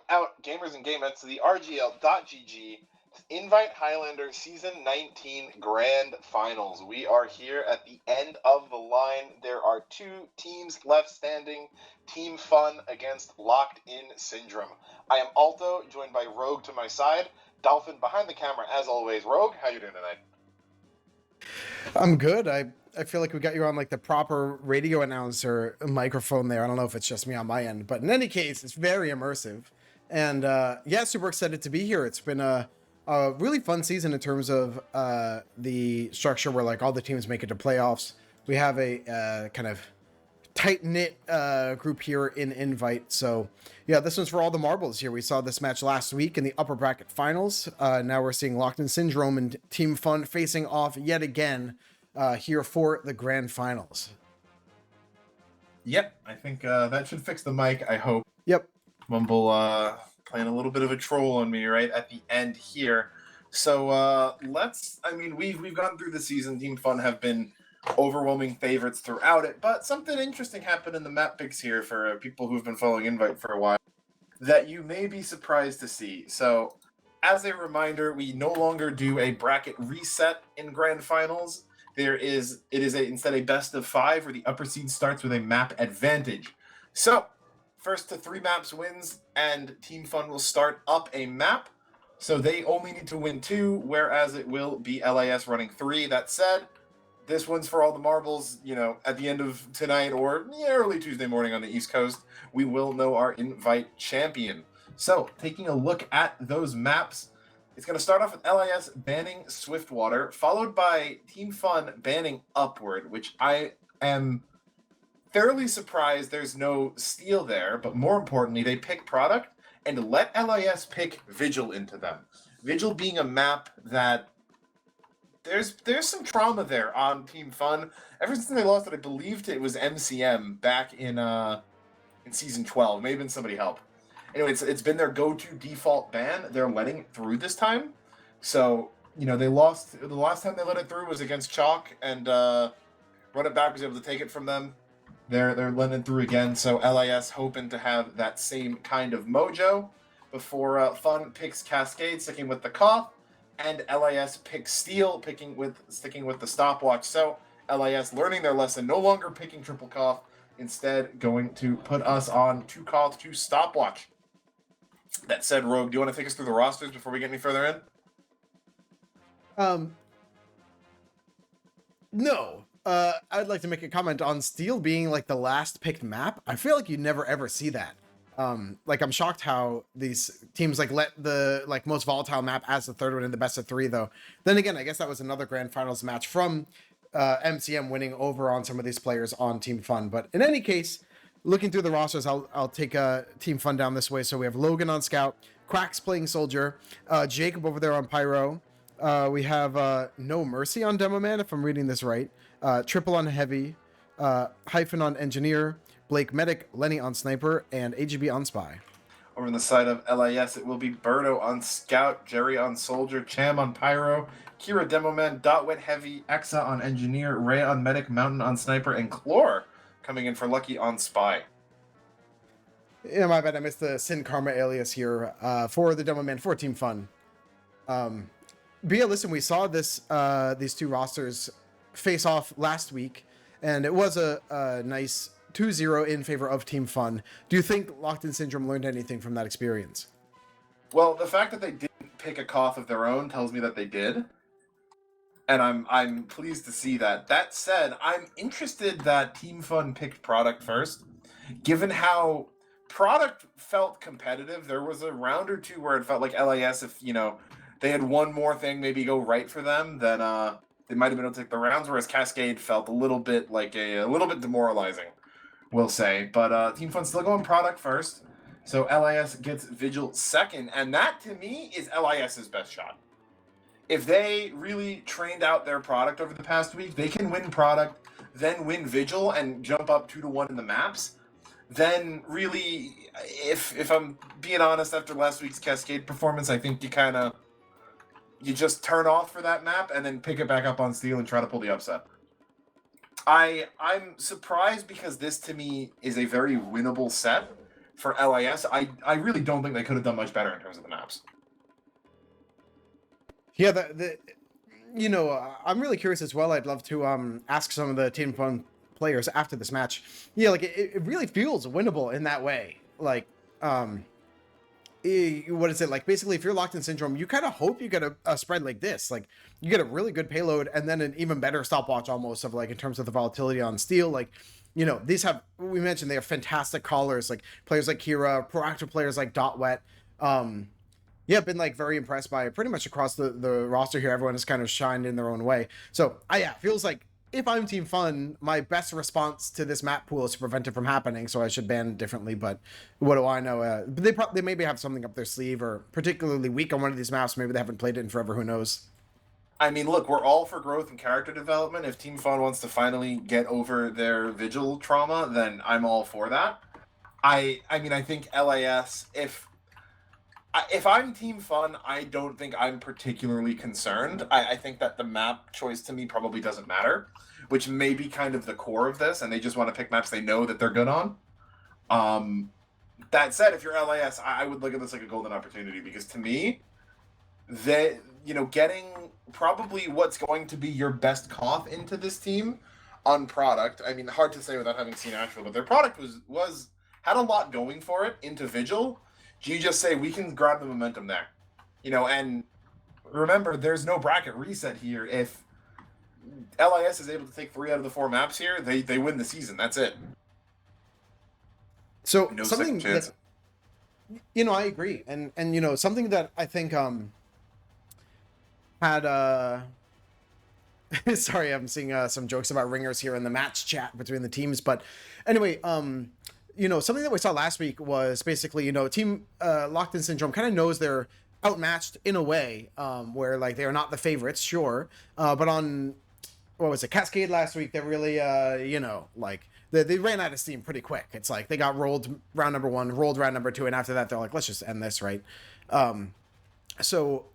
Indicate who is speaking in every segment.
Speaker 1: out, gamers and gamettes, to the RGL.GG Invite Highlander Season 19 Grand Finals. We are here at the end of the line. There are two teams left standing. Team Fun against Locked In Syndrome. I am Alto, joined by Rogue to my side. Dolphin behind the camera, as always. Rogue, how you doing tonight?
Speaker 2: I'm good. I feel like we got you on like the proper radio announcer microphone there. I don't know if it's just me on my end, but in any case, it's very immersive. And yeah, super excited to be here. It's been a really fun season in terms of the structure where like all the teams make it to playoffs. We have a kind of tight-knit group here in Invite. So yeah, this one's for all the marbles here. We saw this match last week in the upper bracket finals. Now we're seeing Locked In Syndrome and Team Fun facing off yet again here for the grand finals.
Speaker 3: Yep, I think that should fix the mic, I hope.
Speaker 2: Yep.
Speaker 3: Mumble playing a little bit of a troll on me right at the end here. So we've gone through the season. Team Fun have been overwhelming favorites throughout it, but something interesting happened in the map picks here for people who've been following Invite for a while that you may be surprised to see. So as a reminder, we no longer do a bracket reset in grand finals. It is instead a best of 5 where the upper seed starts with a map advantage. So first to 3 maps wins, and Team Fun will start up a map. So they only need to win 2, whereas it will be LAS running 3. That said, this one's for all the marbles. You know, at the end of tonight or early Tuesday morning on the East Coast, we will know our Invite champion. So taking a look at those maps, it's going to start off with LIS banning Swiftwater, followed by Team Fun banning Upward, which I am fairly surprised there's no steal there, but more importantly, they pick product and let LIS pick Vigil into them. Vigil being a map that there's some trauma there on Team Fun. Ever since they lost it, I believed it was MCM back in Season 12. Maybe been somebody help. Anyway, it's been their go-to default ban. They're letting it through this time. So, you know, they lost. The last time they let it through was against Chalk, and Run It Back was able to take it from them. They're letting it through again, so LIS hoping to have that same kind of mojo before Fun picks Cascade, sticking with the cough, and LIS picks Steel, sticking with the stopwatch. So LIS learning their lesson, no longer picking triple cough, instead going to put us on 2 cough, 2 stopwatch. That said, Rogue, do you want to take us through the rosters before we get any further in?
Speaker 2: No. I'd like to make a comment on Steel being like the last picked map. I feel like you never ever see that. Like I'm shocked how these teams like let the like most volatile map as the third one in the best of 3 though. Then again, I guess that was another grand finals match from MCM winning over on some of these players on Team Fun. But in any case, looking through the rosters, I'll take Team Fun down this way. So we have Logan on Scout, Quacks playing Soldier, Jacob over there on Pyro. We have No Mercy on Demo Man, if I'm reading this right. Triple on Heavy, Hyphen on Engineer, Blake Medic, Lenny on Sniper, and AGB on Spy.
Speaker 3: Over on the side of LIS, it will be Birdo on Scout, Jerry on Soldier, Cham on Pyro, Kira Demoman, Dotwet Heavy, Exa on Engineer, Ray on Medic, Mountain on Sniper, and Chlor coming in for Lucky on Spy.
Speaker 2: Yeah, my bad. I missed the Sin Karma alias here for the Demo Man for Team Fun. But yeah, listen, we saw this these 2 rosters face off last week, and it was a nice 2-0 in favor of Team Fun. Do you think Locked In Syndrome learned anything from that experience?
Speaker 3: Well, the fact that they didn't pick a cough of their own tells me that they did. And I'm pleased to see that. That said, I'm interested that Team Fun picked product first. Given how product felt competitive, there was a round or 2 where it felt like LAS, if, you know, they had one more thing maybe go right for them, then they might have been able to take the rounds, whereas Cascade felt a little bit like a little bit demoralizing, we'll say. But Team Fun still going product first. So LIS gets Vigil second, and that to me is LIS's best shot. If they really trained out their product over the past week, they can win product, then win Vigil and jump up 2-1 in the maps. Then really, if I'm being honest, after last week's Cascade performance, I think you just turn off for that map and then pick it back up on Steel and try to pull the upset. I'm surprised because this to me is a very winnable set. for LAS, I really don't think they could have done much better in terms of the maps.
Speaker 2: Yeah, I'm really curious as well. I'd love to ask some of the Team Fun players after this match. Yeah, like it really feels winnable in that way. Like, what is it like? Basically, if you're locked in Syndrome, you kind of hope you get a spread like this. Like, you get a really good payload and then an even better stopwatch almost of like in terms of the volatility on steel. Like, these have, we mentioned they have fantastic callers, like players like Kira, proactive players like Dot Wet. Yeah, been like very impressed by pretty much across the roster here. Everyone has kind of shined in their own way. So feels like if I'm Team Fun, my best response to this map pool is to prevent it from happening. So I should ban it differently. But what do I know? They maybe have something up their sleeve, or particularly weak on one of these maps. Maybe they haven't played it in forever. Who knows?
Speaker 3: I mean, look, we're all for growth and character development. If Team Fun wants to finally get over their Vigil trauma, then I'm all for that. I mean, I think LAS, if I'm Team Fun, I don't think I'm particularly concerned. I think that the map choice to me probably doesn't matter, which may be kind of the core of this, and they just want to pick maps they know that they're good on. That said, if you're LAS, I would look at this like a golden opportunity, because to me, getting probably what's going to be your best cough into this team on product. I mean, hard to say without having seen actual, but their product had a lot going for it into Vigil. You just say, we can grab the momentum there. And remember, there's no bracket reset here. If LIS is able to take 3 out of the 4 maps here, they win the season. That's it.
Speaker 2: So
Speaker 3: No
Speaker 2: something
Speaker 3: second chance.
Speaker 2: that, I agree. And something that I think had sorry, I'm seeing some jokes about ringers here in the match chat between the teams. But anyway, something that we saw last week was basically, Team Locked in Syndrome kind of knows they're outmatched in a way, where like they are not the favorites, sure. But on, what was it, Cascade last week, they really, they ran out of steam pretty quick. It's like they got rolled round number 1, rolled round number 2, and after that, they're like, let's just end this, right? So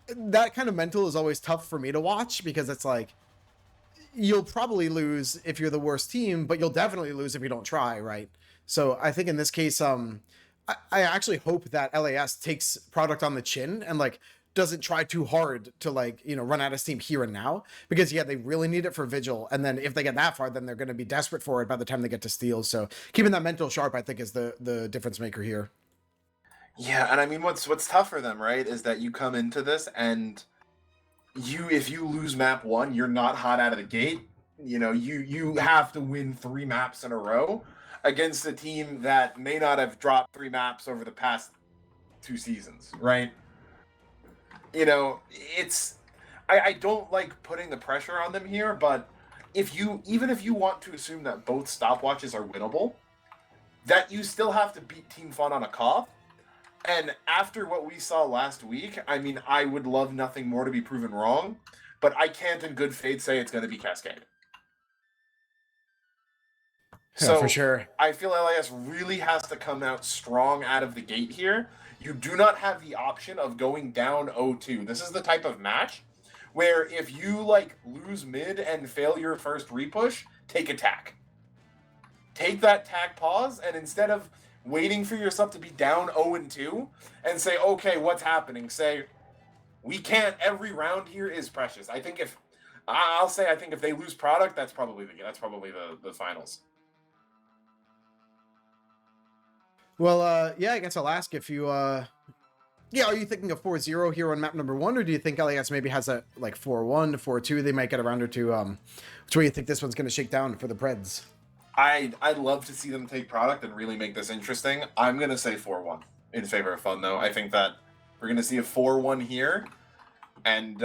Speaker 2: that kind of mental is always tough for me to watch, because it's like, you'll probably lose if you're the worst team, but you'll definitely lose if you don't try, right? So I think in this case, I actually hope that LAS takes product on the chin and like doesn't try too hard to like, run out of steam here and now, because they really need it for Vigil. And then if they get that far, then they're going to be desperate for it by the time they get to Steel. So keeping that mental sharp, I think, is the difference maker here.
Speaker 3: Yeah, and I mean, what's tough for them, right, is that you come into this and if you lose map 1, you're not hot out of the gate. You have to win 3 maps in a row against a team that may not have dropped 3 maps over the past 2 seasons, right? I don't like putting the pressure on them here, but even if you want to assume that both stopwatches are winnable, that you still have to beat Team Fun on a cough. And after what we saw last week, I mean, I would love nothing more to be proven wrong, but I can't in good faith say it's going to be Cascade.
Speaker 2: Yeah,
Speaker 3: so
Speaker 2: for sure.
Speaker 3: I feel LAS really has to come out strong out of the gate here. You do not have the option of going down 0-2. This is the type of match where if you lose mid and fail your first repush, take attack. Take that tack pause, and instead of waiting for yourself to be down 0-2 and say, okay, what's happening? Say, we can't. Every round here is precious. I think if they lose product, that's probably the finals.
Speaker 2: Well, I guess I'll ask if you, are you thinking of 4-0 here on map number 1, or do you think LAS maybe has a 4-1 to 4-2? They might get a round or two. Which way do you think this one's going to shake down for the Preds?
Speaker 3: I'd love to see them take product and really make this interesting. I'm going to say 4-1 in favor of Fun, though. I think that we're going to see a 4-1 here, and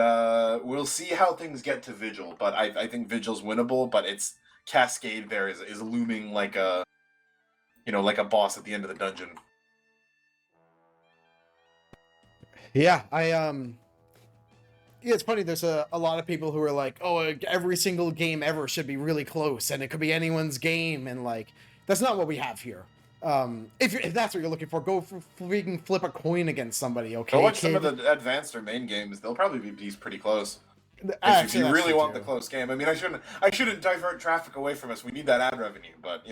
Speaker 3: we'll see how things get to Vigil. But I think Vigil's winnable, but it's Cascade there is looming like a boss at the end of the dungeon.
Speaker 2: Yeah, it's funny. There's a lot of people who are like, oh, every single game ever should be really close, and it could be anyone's game, and that's not what we have here. If that's what you're looking for, go freaking flip a coin against somebody. Okay,
Speaker 3: go watch some of the advanced or main games. They'll probably be pretty close. If you really want the close game. I mean, I shouldn't divert traffic away from us. We need that ad revenue, but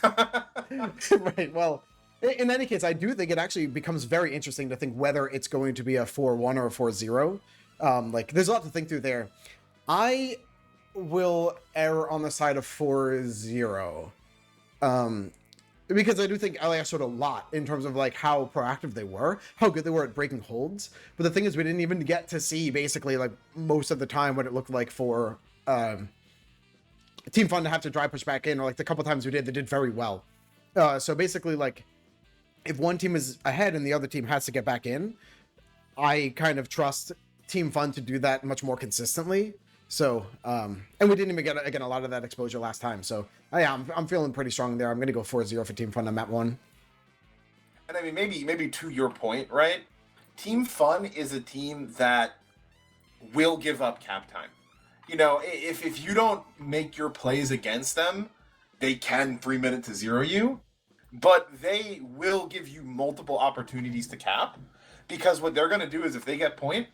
Speaker 2: Right. Well, in any case, I do think it actually becomes very interesting to think whether it's going to be a 4-1 or a 4-0. Like, there's a lot to think through there. I will err on the side of 4-0. Because I do think LAS showed a lot in terms of like how proactive they were, how good they were at breaking holds. But the thing is, we didn't even get to see basically like most of the time what it looked like for Team Fun to have to dry push back in, or like the couple times we did, they did very well. So basically, like if one team is ahead and the other team has to get back in, I kind of trust Team Fun to do that much more consistently. So, and we didn't even get, again, a lot of that exposure last time. So, yeah, I'm feeling pretty strong there. I'm going to go 4-0 for Team Fun on map 1.
Speaker 3: And I mean, maybe to your point, right? Team Fun is a team that will give up cap time. You know, if you don't make your plays against them, they can 3-minute to 0 you, but they will give you multiple opportunities to cap, because what they're going to do is if they get point,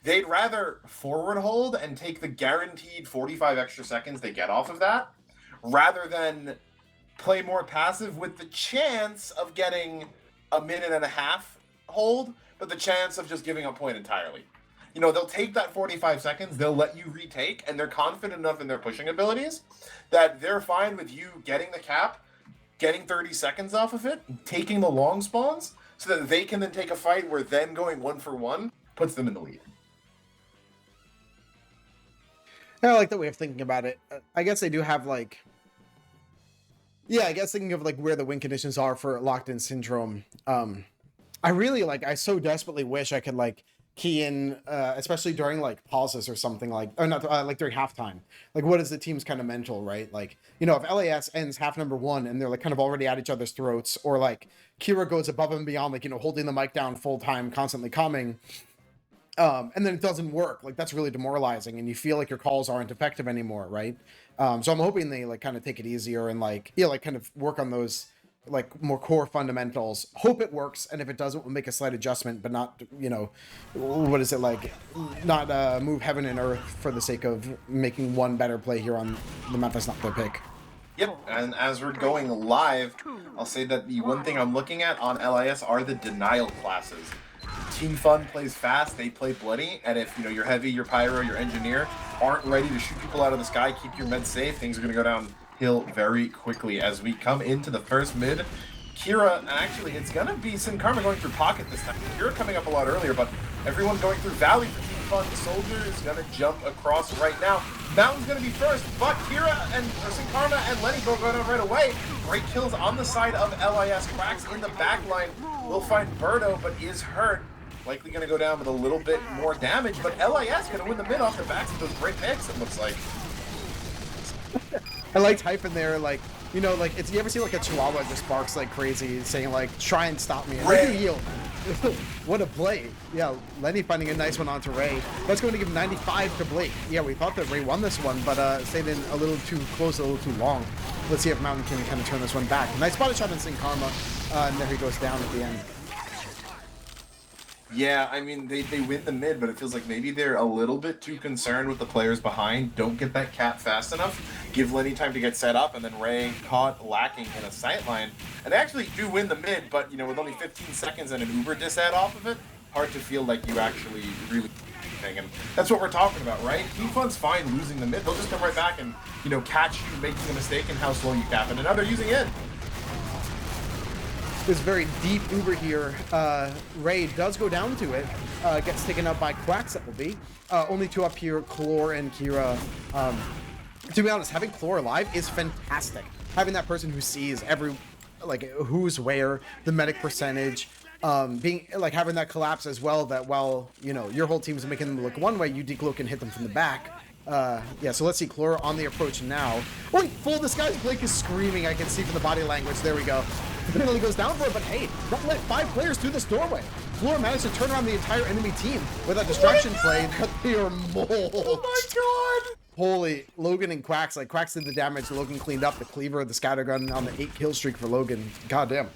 Speaker 3: they'd rather forward hold and take the guaranteed 45 extra seconds they get off of that, rather than play more passive with the chance of getting a minute and a half hold, but the chance of just giving up point entirely. You know, they'll take that 45 seconds, they'll let you retake, and they're confident enough in their pushing abilities that they're fine with you getting the cap, getting 30 seconds off of it, taking the long spawns, so that they can then take a fight where them going 1-for-1 puts them in the lead.
Speaker 2: I like that way of thinking about it. I guess they do have like, yeah, I guess thinking of like where the win conditions are for Locked In Syndrome. I really like, I so desperately wish I could like key in, especially during like pauses or something like, or not like during halftime. Like, what is the team's kind of mental, right? Like, you know, if LAS ends half number 1 and they're like kind of already at each other's throats, or like Kira goes above and beyond, like, you know, holding the mic down full time, constantly coming. And then it doesn't work. Like, that's really demoralizing, and you feel like your calls aren't effective anymore, right? So I'm hoping they like kind of take it easier and like, yeah, like kind of work on those like more core fundamentals. Hope it works, and if it doesn't, we'll make a slight adjustment, but not, you know, what is it like? Not move heaven and earth for the sake of making one better play here on the map that's not their pick.
Speaker 3: Yep, and as we're going live, I'll say that the one thing I'm looking at on LIS are the denial classes. Team Fun plays fast, they play bloody, and if, you know, your heavy, your pyro, your engineer aren't ready to shoot people out of the sky, keep your meds safe, things are going to go downhill very quickly. As we come into the first mid, Kira, actually, it's going to be Sin Karma going through pocket this time. Kira coming up a lot earlier, but everyone going through Valley for Team Fun. Soldier is going to jump across right now. Mountain's going to be first, but Kira and Sin Karma and Lenny both go down right away. Great kills on the side of LIS. Cracks in the back line. We'll find Birdo, but is hurt. Likely going to go down with a little bit more damage, but LIS going to win the mid off the backs of those great picks, it looks like.
Speaker 2: I liked hype in there, like, you know, like, it's, you ever see like a chihuahua just barks like crazy, saying like, try and stop me, and Ray yield. What a play. Yeah, Lenny finding a nice one onto Ray. That's going to give 95 to Blake. Yeah, we thought that Ray won this one, but stayed in a little too close, a little too long. Let's see if Mountain can kind of turn this one back. Nice body shot in Sin Karma, and there he goes down at the end.
Speaker 3: Yeah, I mean, they win the mid, but it feels like maybe they're a little bit too concerned with the players behind. Don't get that cap fast enough. Give Lenny time to get set up, and then Ray caught lacking in a sightline. And they actually do win the mid, but, you know, with only 15 seconds and an Uber disad off of it, hard to feel like you actually really anything. And that's what we're talking about, right? Team Fun's fine losing the mid. They'll just come right back and, you know, catch you making a mistake and how slow you cap it. And now they're using it.
Speaker 2: This very deep Uber here. Ray does go down to it. Gets taken up by Quacks, that will be. Only two up here, Chlor and Kira. To be honest, having Chlor alive is fantastic. Having that person who sees every, like, who's where, the medic percentage, being, like, having that collapse as well, that while, you know, your whole team's making them look one way, you decloak and hit them from the back. Yeah, so let's see, Chlor on the approach now. Oh, he full disguise. Blake is screaming. I can see from the body language. There we go. He goes down for it, but hey, don't let 5 players through this doorway. Chlor managed to turn around the entire enemy team with that distraction play that they are mold.
Speaker 3: Oh my god!
Speaker 2: Holy, Logan and Quacks. Like, Quacks did the damage. Logan cleaned up the cleaver, the scattergun on the 8-kill streak for Logan. Goddamn.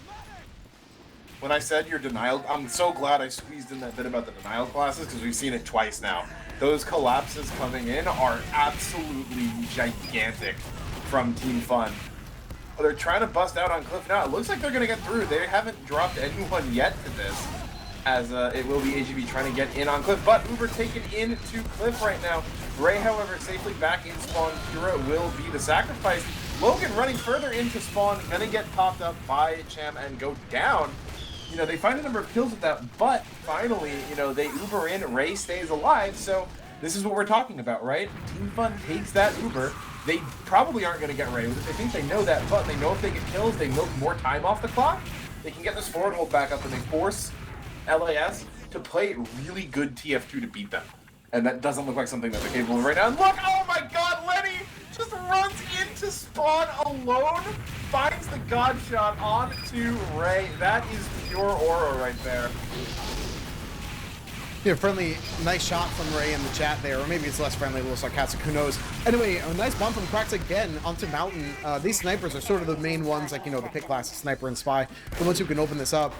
Speaker 3: When I said your denial, I'm so glad I squeezed in that bit about the denial classes, because we've seen it twice now. Those collapses coming in are absolutely gigantic from Team Fun. They're trying to bust out on Cliff now. It looks like they're going to get through. They haven't dropped anyone yet to this, as it will be AGB trying to get in on Cliff. But Uber taken into Cliff right now. Ray, however, safely back in spawn. Kira will be the sacrifice. Logan running further into spawn, going to get popped up by Cham and go down. You know, they find a number of kills with that, but finally, you know, they Uber in. Ray stays alive, so this is what we're talking about, right? Team Fun takes that Uber. They probably aren't going to get Ray with it. They think they know that, but they know if they get kills, they milk more time off the clock. They can get this forward hold back up, and they force LAS to play really good TF2 to beat them. And that doesn't look like something that they're capable of right now. And look, oh my god, Lenny just runs into spawn alone, finds the god shot onto Ray. That is pure aura right there.
Speaker 2: Yeah, friendly, nice shot from Ray in the chat there, or maybe it's less friendly, a little sarcastic, who knows. Anyway, a nice bomb from Cracks again onto Mountain. These snipers are sort of the main ones, like, you know, the pick class, sniper and spy, the ones who can open this up.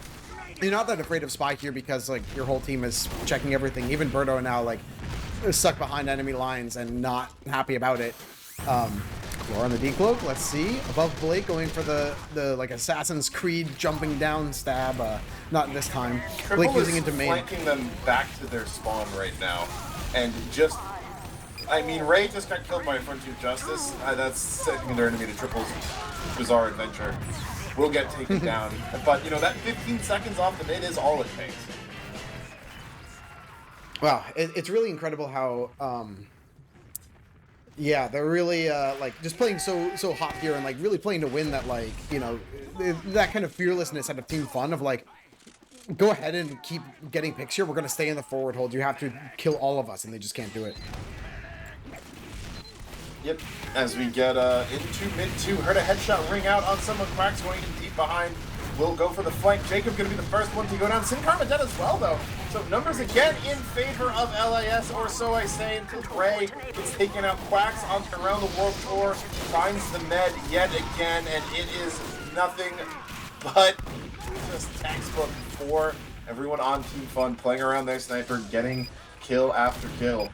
Speaker 2: You're not that afraid of spy here because, like, your whole team is checking everything. Even Birdo now, like, is stuck behind enemy lines and not happy about it. Floor on the decloak, let's see. Above Blake, going for the like Assassin's Creed jumping down stab. Not this time.
Speaker 3: Triple
Speaker 2: Blake using it to main.
Speaker 3: Flanking them back to their spawn right now, and just, I mean, Ray just got killed by Frontier Justice. That's sending their enemy to Triple's bizarre adventure. Will get taken down, but you know that 15 seconds off the mid is all it takes.
Speaker 2: Wow, it's really incredible how. Yeah, they're really like just playing so hot here and like really playing to win. That, like, you know, that kind of fearlessness out of Team Fun of like, go ahead and keep getting picks here. We're gonna stay in the forward hold. You have to kill all of us, and they just can't do it.
Speaker 3: Yep, as we get into mid 2, heard a headshot ring out on someone. Cracks going in deep behind. Will go for the flank. Jacob going to be the first one to go down. Sin Karma dead as well, though. So numbers again in favor of LAS, or so I say, until Ray is taking out Quacks on around the world tour, finds the med yet again, and it is nothing but just textbook for everyone on Team Fun, playing around their sniper, getting kill after kill.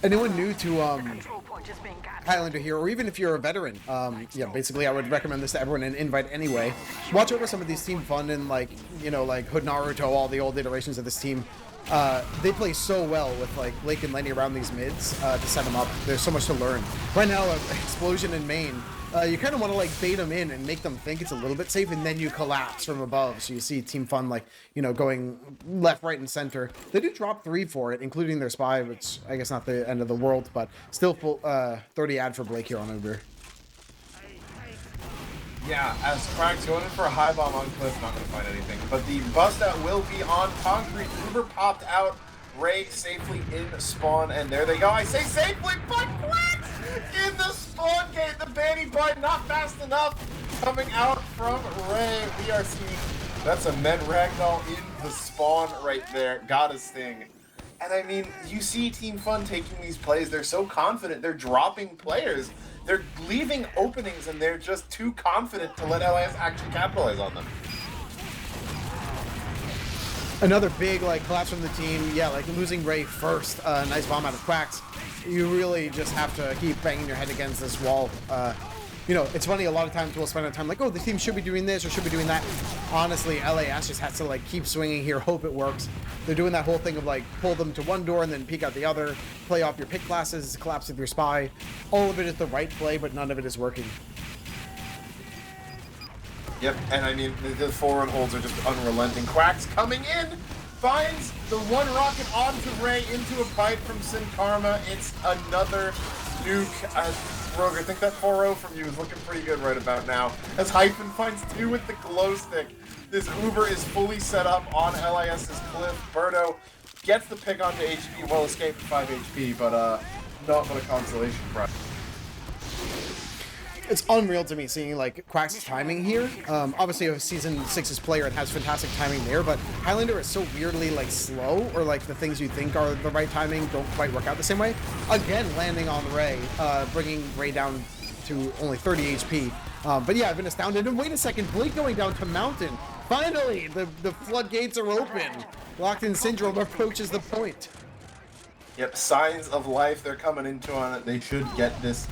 Speaker 2: Anyone new to Highlander here, or even if you're a veteran, yeah, basically I would recommend this to everyone and invite anyway. Watch over some of these Team Fun and, like, you know, like Hood Naruto, all the old iterations of this team. They play so well with, like, Lake and Lenny around these mids to set them up. There's so much to learn. Right now, Explosion in main. You kind of want to, like, bait them in and make them think it's a little bit safe, and then you collapse from above. So you see Team Fun, like, you know, going left, right, and center. They do drop 3 for it, including their spy, which I guess not the end of the world, but still full 30 ad for Blake here on Uber.
Speaker 3: Yeah, as Crack's going in for a high bomb on Cliff, not going to find anything. But the bust out will be on concrete. Uber popped out. Ray safely in spawn, and there they go. I say safely, but Quacks in the spawn gate. The Banny Bite not fast enough. Coming out from Ray. We are seeing, that's a Med Ragdoll in the spawn right there. Got a sting. And I mean, you see Team Fun taking these plays. They're so confident. They're dropping players. They're leaving openings, and they're just too confident to let LAS actually capitalize on them.
Speaker 2: Another big, like, collapse from the team. Yeah, like losing Ray first. Nice bomb out of Quacks. You really just have to keep banging your head against this wall. You know, it's funny, a lot of times we'll spend our time like, oh, the team should be doing this or should be doing that. Honestly, LAS just has to, like, keep swinging here, hope it works. They're doing that whole thing of, like, pull them to one door and then peek out the other, play off your pick classes, collapse with your spy. All of it is the right play, but none of it is working.
Speaker 3: Yep, and I mean, the forward holds are just unrelenting. Quacks coming in, finds the one rocket onto Ray into a bite from Sin Karma. It's another nuke. Rogue, I think that 4-0 from you is looking pretty good right about now. As Hyphen finds 2 with the glow stick. This Uber is fully set up on LIS's Cliff. Birdo gets the pick onto HP, well escaped at 5 HP, but not for the consolation prize.
Speaker 2: It's unreal to me seeing, like, Quack's timing here. Obviously, a Season 6's player, it has fantastic timing there, but Highlander is so weirdly, like, slow, or, like, the things you think are the right timing don't quite work out the same way. Again, landing on Ray, bringing Ray down to only 30 HP. But yeah, I've been astounded. And wait a second, Blake going down to Mountain. Finally, the floodgates are open. Locked in Syndrome approaches the point.
Speaker 3: Yep, signs of life they're coming into on it. They should get this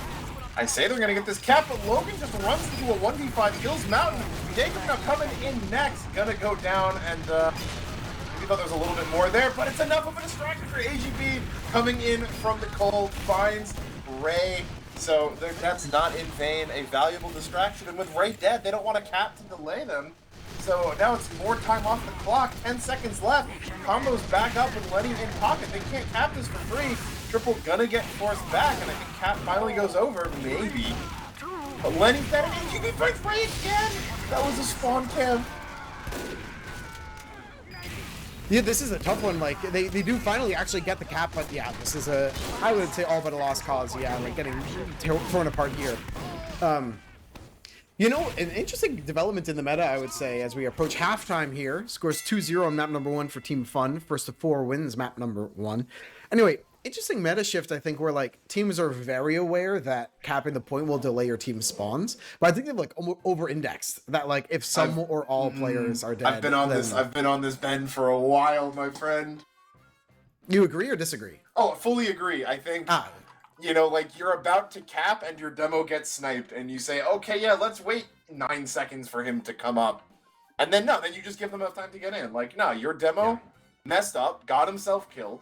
Speaker 3: I say they're gonna get this cap, but Logan just runs into a 1v5, kills Mountain. Jacob now coming in next, gonna go down, and we thought there was a little bit more there, but it's enough of a distraction for AGB coming in from the cold, finds Ray. So that's not in vain, a valuable distraction, and with Ray dead, they don't want a cap to delay them. So now it's more time off the clock, 10 seconds left. Combo's back up with Lenny in pocket. They can't cap this for free. Triple gonna get forced back, and I think cap finally goes over, maybe. But Lenny's dead, and AGB breaks Ray again! That was a spawn camp.
Speaker 2: Yeah, this is a tough one. Like, they do finally actually get the cap, but yeah, this is I would say all but a lost cause. Yeah, like getting torn apart here. You know, an interesting development in the meta, I would say, as we approach halftime here. Scores 2-0 on map number 1 for Team Fun. First to 4 wins map number 1. Anyway, interesting meta shift, I think, where like teams are very aware that capping the point will delay your team spawns. But I think they've like over-indexed that like if some or all players are dead.
Speaker 3: I've been on this bend for a while, my friend.
Speaker 2: You agree or disagree?
Speaker 3: Oh, fully agree. I think you know, like you're about to cap and your demo gets sniped, and you say, okay, yeah, let's wait 9 seconds for him to come up. And then then you just give them enough time to get in. Like, no, your demo messed up, got himself killed,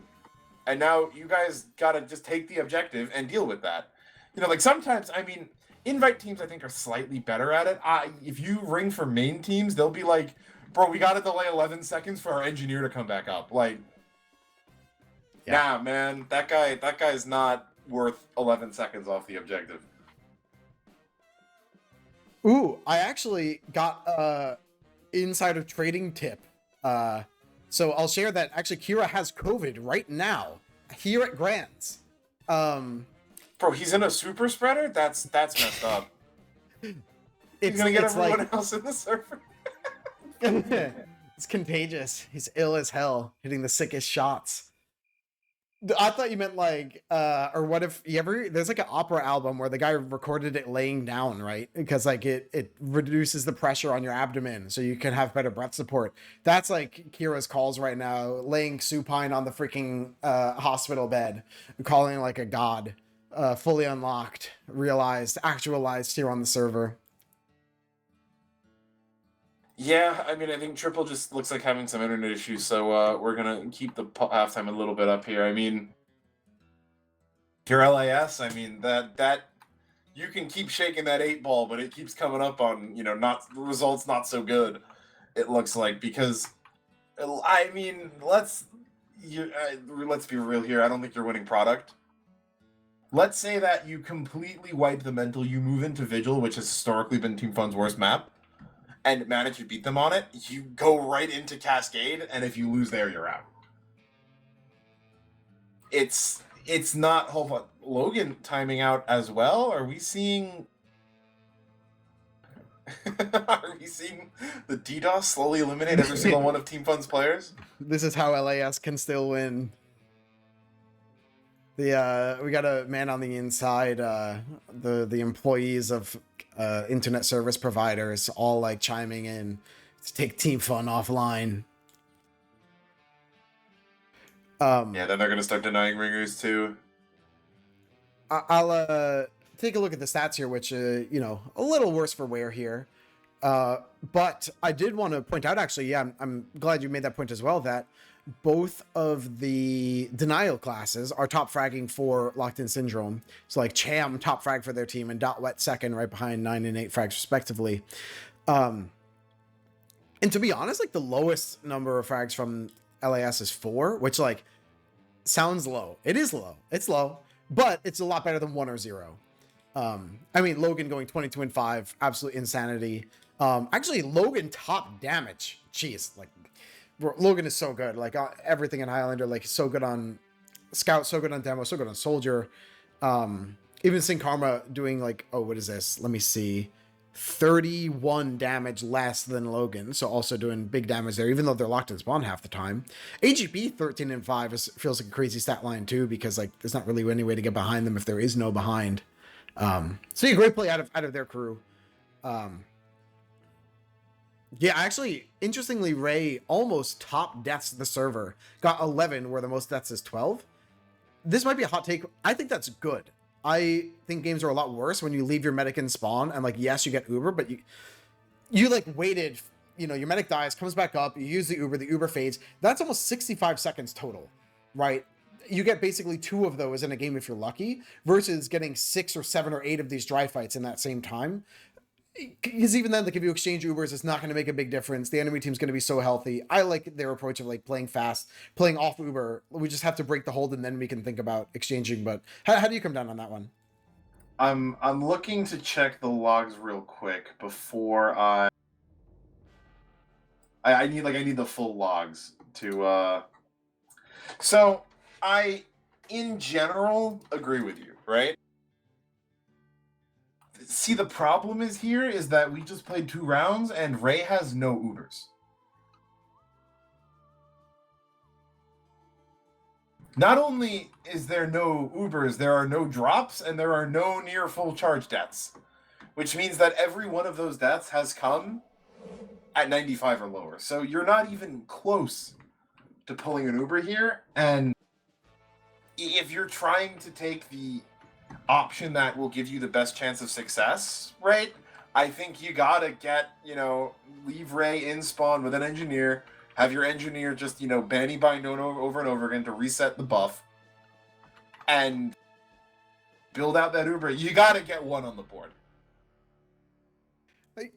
Speaker 3: and now you guys gotta just take the objective and deal with that. You know, like sometimes, I mean, invite teams I think are slightly better at it. If you ring for main teams, they'll be like, bro, we gotta delay 11 seconds for our engineer to come back up. Like, nah, man, that guy's not worth 11 seconds off the objective.
Speaker 2: Ooh, I actually got insider trading tip. So I'll share that actually Kira has COVID right now here at Grands.
Speaker 3: Bro, he's in a super spreader? That's messed up. He's gonna get everyone like, else in the server.
Speaker 2: It's contagious. He's ill as hell, hitting the sickest shots. I thought you meant like, or what if there's like an opera album where the guy recorded it laying down, right? Because like it reduces the pressure on your abdomen so you can have better breath support. That's like Kira's calls right now, laying supine on the freaking hospital bed, calling like a god, fully unlocked, actualized here on the server.
Speaker 3: Yeah, I mean, I think Triple just looks like having some internet issues, so we're gonna keep the halftime a little bit up here. I mean, your LAS, I mean, that you can keep shaking that 8-ball, but it keeps coming up on, you know, results not so good, it looks like, because, I mean, let's be real here, I don't think you're winning product. Let's say that you completely wipe the mental, you move into Vigil, which has historically been Team Fun's worst map, and manage to beat them on it, you go right into Cascade, and if you lose there, you're out. It's not... Hold on. Logan timing out as well? Are we seeing... Are we seing the DDoS slowly eliminate every single one of Team Fun's players?
Speaker 2: This is how LAS can still win. We got a man on the inside, the employees of internet service providers all like chiming in to take Team Fun offline.
Speaker 3: Yeah, then they're gonna start denying ringers too.
Speaker 2: I'll take a look at the stats here, which you know, a little worse for wear here. But I did want to point out, actually, yeah, I'm glad you made that point as well, that both of the denial classes are top fragging for Locked In Syndrome. So like Cham top frag for their team and Wet second, right behind 9 and 8 frags respectively. And to be honest, like the lowest number of frags from LAS is 4, which like sounds low. It is low. It's low, but it's a lot better than 1 or 0. I mean, Logan going 22 and 5, absolute insanity. Actually, Logan top damage. Jeez, like bro, Logan is so good. Like everything in Highlander, like so good on Scout, so good on Demo, so good on Soldier. Even Sin Karma doing like, oh, what is this? Let me see. 31 damage less than Logan, so also doing big damage there, even though they're locked in spawn half the time. AGB 13 and 5 feels like a crazy stat line too, because like there's not really any way to get behind them if there is no behind. So yeah, great play out of their crew. Yeah, actually, interestingly, Ray almost top deaths the server. Got 11, where the most deaths is 12. This might be a hot take. I think that's good. I think games are a lot worse when you leave your medic in spawn and like, yes, you get Uber, but you like waited, your medic dies, comes back up, you use the Uber fades. That's almost 65 seconds total, right? You get basically 2 of those in a game if you're lucky, versus getting 6 or 7 or 8 of these dry fights in that same time. Because even then, like, if you exchange Ubers, it's not going to make a big difference. The enemy team's going to be so healthy. I like their approach of like playing fast, playing off Uber. We just have to break the hold, and then we can think about exchanging. But how do you come down on that one?
Speaker 3: I'm looking to check the logs real quick before I need the full logs to so I in general agree with you, right? See, the problem is that we just played 2 rounds and Ray has no Ubers. Not only is there no Ubers, there are no drops and there are no near full charge deaths, which means that every one of those deaths has come at 95 or lower. So you're not even close to pulling an Uber here. And if you're trying to take the option that will give you the best chance of success, right? I think you gotta get, leave Ray in spawn with an engineer, have your engineer just, banny bind over and over again to reset the buff, and build out that Uber. You gotta get 1 on the board.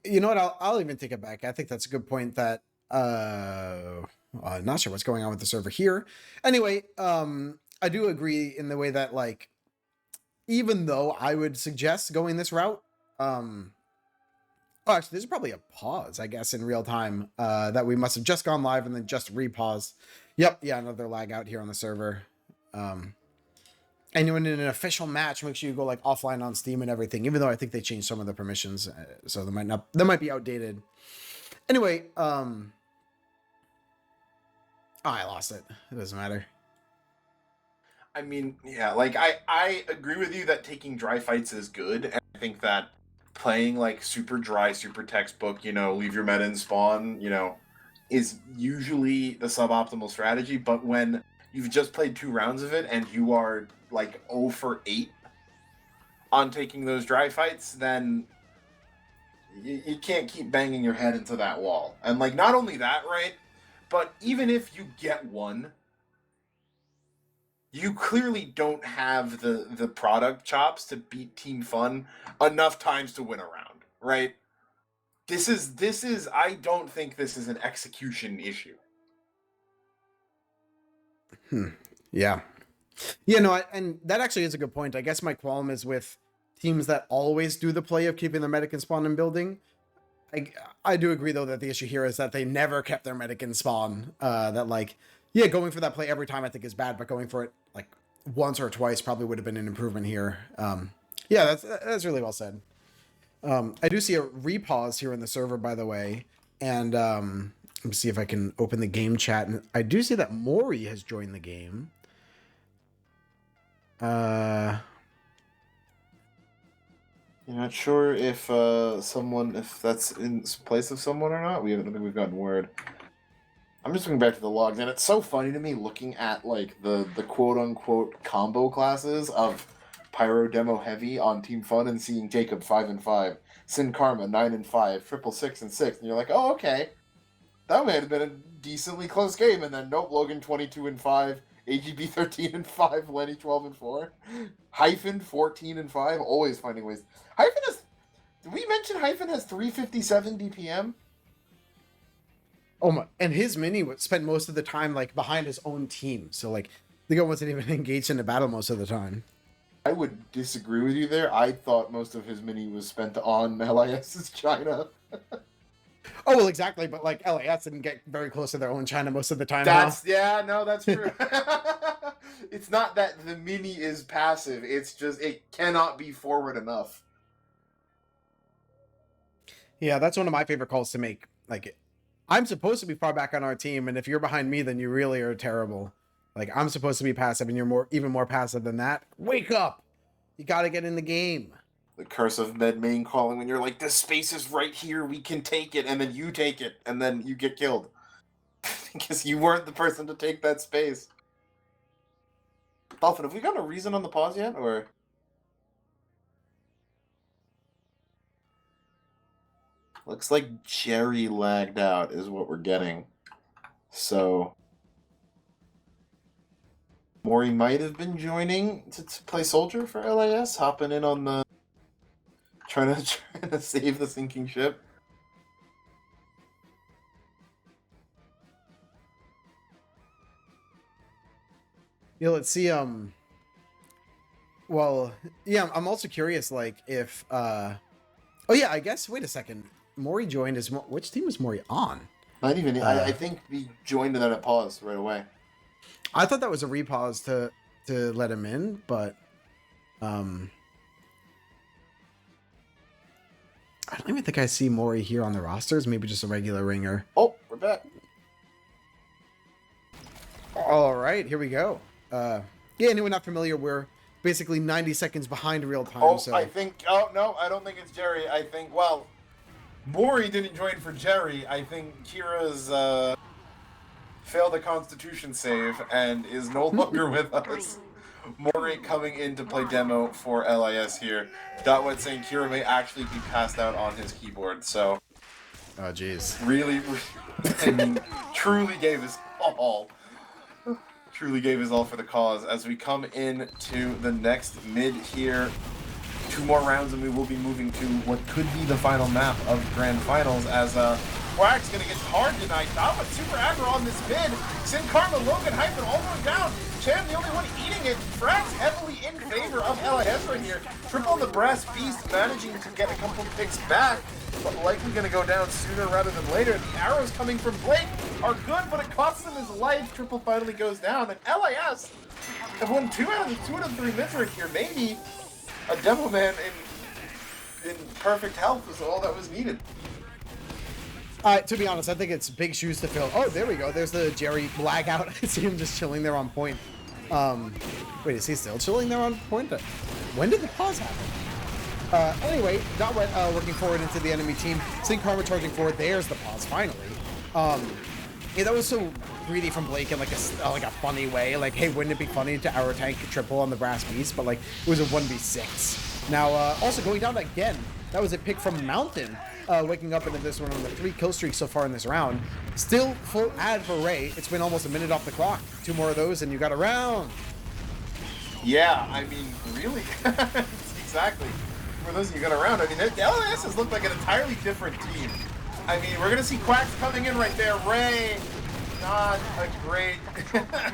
Speaker 2: You know what? I'll even take it back. I think that's a good point. That not sure what's going on with the server here. Anyway, I do agree in the way that, like, even though I would suggest going this route, actually, there's probably a pause, I guess, in real time, that we must have just gone live and then just repause. Yep, yeah, another lag out here on the server. And when in an official match, make sure you go like offline on Steam and everything, even though I think they changed some of the permissions, so they might be outdated. Anyway, I lost it. It doesn't matter.
Speaker 3: I mean, yeah, like I agree with you that taking dry fights is good, and I think that playing like super dry, super textbook, leave your meta in spawn, is usually the suboptimal strategy. But when you've just played 2 rounds of it and you are like 0 for 8 on taking those dry fights, then you can't keep banging your head into that wall. And like, not only that, right? But even if you get 1, you clearly don't have the product chops to beat Team Fun enough times to win a round, right? This is I don't think this is an execution issue.
Speaker 2: Yeah. Yeah, no, and that actually is a good point. I guess my qualm is with teams that always do the play of keeping their medic in spawn and building. I do agree, though, that the issue here is that they never kept their medic in spawn. That, like, yeah, going for that play every time I think is bad, but going for it like once or twice probably would have been an improvement here. Yeah, that's really well said. I do see a repause here in the server, by the way, and let me see if I can open the game chat. And I do see that Maury has joined the game.
Speaker 3: You're not sure if if that's in place of someone or not? I don't think we've gotten word. I'm just going back to the logs, and it's so funny to me looking at like the quote-unquote combo classes of Pyro Demo Heavy on Team Fun and seeing Jacob 5-5, Sin Karma 9-5, Triple 6-6, and you're like, oh, okay. That may have been a decently close game, and then nope, Logan 22-5, AGB 13-5, Lenny 12-4, Hyphen 14-5, always finding ways. Hyphen has, did we mention Hyphen has 357 DPM?
Speaker 2: Oh my! And his mini would spend most of the time like behind his own team, so like the guy wasn't even engaged in a battle most of the time.
Speaker 3: I would disagree with you there. I thought most of his mini was spent on LIS's China.
Speaker 2: Oh well, exactly. But like LAS didn't get very close to their own China most of the time.
Speaker 3: That's true. It's not that the mini is passive. It's just it cannot be forward enough.
Speaker 2: Yeah, that's one of my favorite calls to make. Like, I'm supposed to be far back on our team, and if you're behind me, then you really are terrible. Like, I'm supposed to be passive, and you're even more passive than that. Wake up! You got to get in the game.
Speaker 3: The curse of med main calling when you're like, this space is right here, we can take it, and then you take it, and then you get killed. Because you weren't the person to take that space. Dolphin, have we got a reason on the pause yet, or? Looks like Jerry lagged out is what we're getting. So Mori might have been joining to play soldier for LAS, hopping in on the trying to save the sinking ship.
Speaker 2: Yeah, let's see. Well, yeah, I'm also curious, like, if oh yeah, I guess. Wait a second. Mori joined. Which team was Mori on?
Speaker 3: Not even. I think he joined and then it paused right away.
Speaker 2: I thought that was a repause to let him in, but I don't even think I see Mori here on the rosters. Maybe just a regular ringer.
Speaker 3: Oh, we're back.
Speaker 2: All right, here we go. Yeah, anyone not familiar, we're basically 90 seconds behind real time.
Speaker 3: Oh,
Speaker 2: so
Speaker 3: I think. Oh no, I don't think it's Jerry. I think. Well, Mori didn't join for Jerry. I think Kira's failed a Constitution save and is no longer with us. Mori coming in to play demo for LIS here. Dotwet saying Kira may actually be passed out on his keyboard. So,
Speaker 2: oh jeez,
Speaker 3: really, I mean, truly gave his all. Truly gave his all for the cause as we come in to the next mid here. 2 more rounds and we will be moving to what could be the final map of Grand Finals as Quack's gonna get hard tonight. Dotwet super aggro on this mid. Sin Karma, Logan, Hyphen all going down. Chan the only one eating it. Frax heavily in favor of LIS right here. Triple on the Brass Beast managing to get a couple picks back, but likely going to go down sooner rather than later. The arrows coming from Blake are good, but it costs him his life. Triple finally goes down, and LIS have won 2 out of 3 mids right here. Maybe a Demo Man in perfect health was all that was needed.
Speaker 2: To be honest, I think it's big shoes to fill. Oh, there we go. There's the Jerry lag out. I see him just chilling there on point. Wait, is he still chilling there on point? When did the pause happen? Anyway, Dotwet working forward into the enemy team. Sin Karma charging forward. There's the pause, finally. Yeah, that was so greedy from Blake in like a funny way. Like, hey, wouldn't it be funny to arrow tank triple on the Brass Beast? But like, it was a 1v6. Now, also going down again. That was a pick from Mountain. Waking up into this one on the 3 kill streak so far in this round. Still full ad for Ray. It's been almost a minute off the clock. 2 more of those and you got a round.
Speaker 3: Yeah, I mean, really? Exactly. For those of you got a round, I mean, the LNS has looked like an entirely different team. I mean, we're going to see Quacks coming in right there. Ray, not a great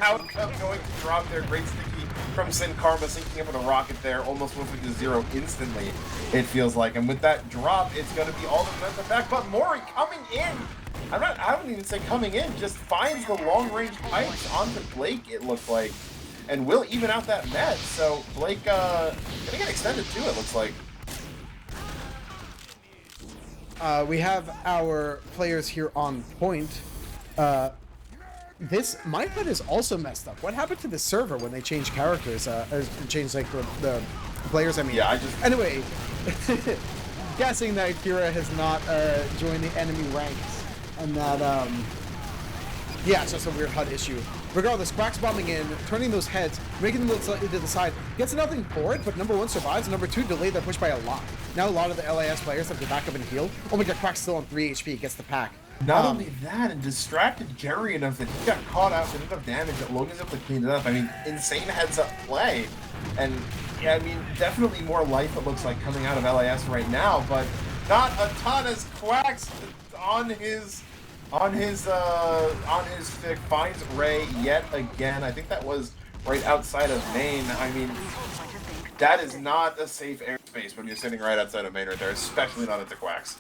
Speaker 3: outcome going to drop there. Great sticky from Sin Karma, syncing up with a rocket there, almost moving to 0 instantly, it feels like. And with that drop, it's going to be all the momentum back. But Mori coming in. I wouldn't even say coming in, just finds the long-range pipes onto Blake, it looked like, and will even out that net. So Blake gonna get extended too, it looks like.
Speaker 2: We have our players here on point. My HUD is also messed up. What happened to the server when they changed characters? Or changed like the players? I mean,
Speaker 3: yeah,
Speaker 2: Anyway, guessing that Kira has not joined the enemy ranks, and that yeah, it's just a weird HUD issue. Regardless, Quack's bombing in, turning those heads, making them look slightly to the side. Gets nothing for it, but number 1 survives, and number 2 delayed that push by a lot. Now a lot of the LAS players have to back up and heal. Oh my god, Quack's still on 3 HP, gets the pack.
Speaker 3: Not only that, and distracted Jerry enough that he got caught out with enough damage that Logan's able to clean it up. I mean, insane heads-up play. And, yeah, I mean, definitely more life, it looks like, coming out of LAS right now, but not a ton as Quacks on his stick finds Ray yet again. I think that was right outside of main. I mean, that is not a safe airspace when you're sitting right outside of main right there, especially not at the Quacks.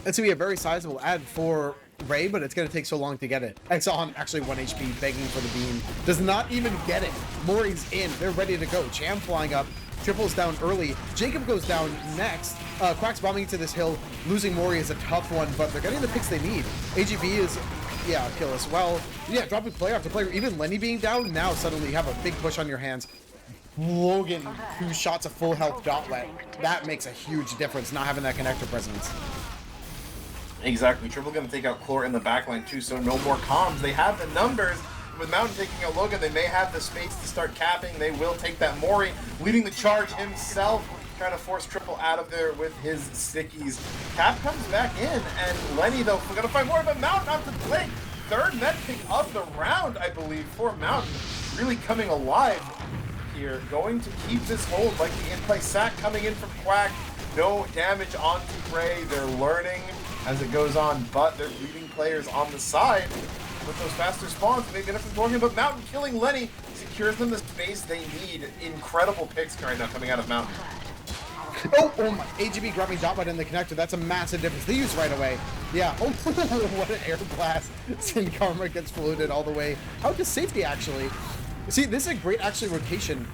Speaker 2: It's going to be a very sizable ad for Ray, but it's going to take so long to get it. It's on actually 1 HP, begging for the beam. Does not even get it. Mori's in. They're ready to go. Cham flying up. Triple's down early. Jacob goes down next. Quack's bombing into this hill. Losing Mori is a tough one, but they're getting the picks they need. AGB is, yeah, a kill as well. Yeah, dropping player after player. Even Lenny being down, now suddenly you have a big push on your hands. Logan, 2 shots of full health Dotwet. That makes a huge difference, not having that connector presence.
Speaker 3: Exactly. Triple going to take out Chlor in the backline too, so no more comms. They have the numbers. With Mountain taking a Logan, they may have the space to start capping. They will take that Mori, leading the charge himself. trying to force Triple out of there with his stickies. Cap comes back in, and Lenny, though, we're going to find more of a Mountain out to play. Third med pick of the round, I believe, for Mountain. Really coming alive here. Going to keep this hold like the in-play sack coming in from Quack. No damage onto Ray. They're learning as it goes on, but they're leading players on the side with those faster spawns. Maybe enough for Morgan, but Mountain killing Lenny secures them the space they need. Incredible picks right now coming out of Mountain.
Speaker 2: Oh my, AGB grabbing Dotbot in the connector. That's a massive difference. They use right away. Yeah, oh, what an air blast. Sin Karma gets floated all the way out to safety, actually. See, this is a great, actually, rotation.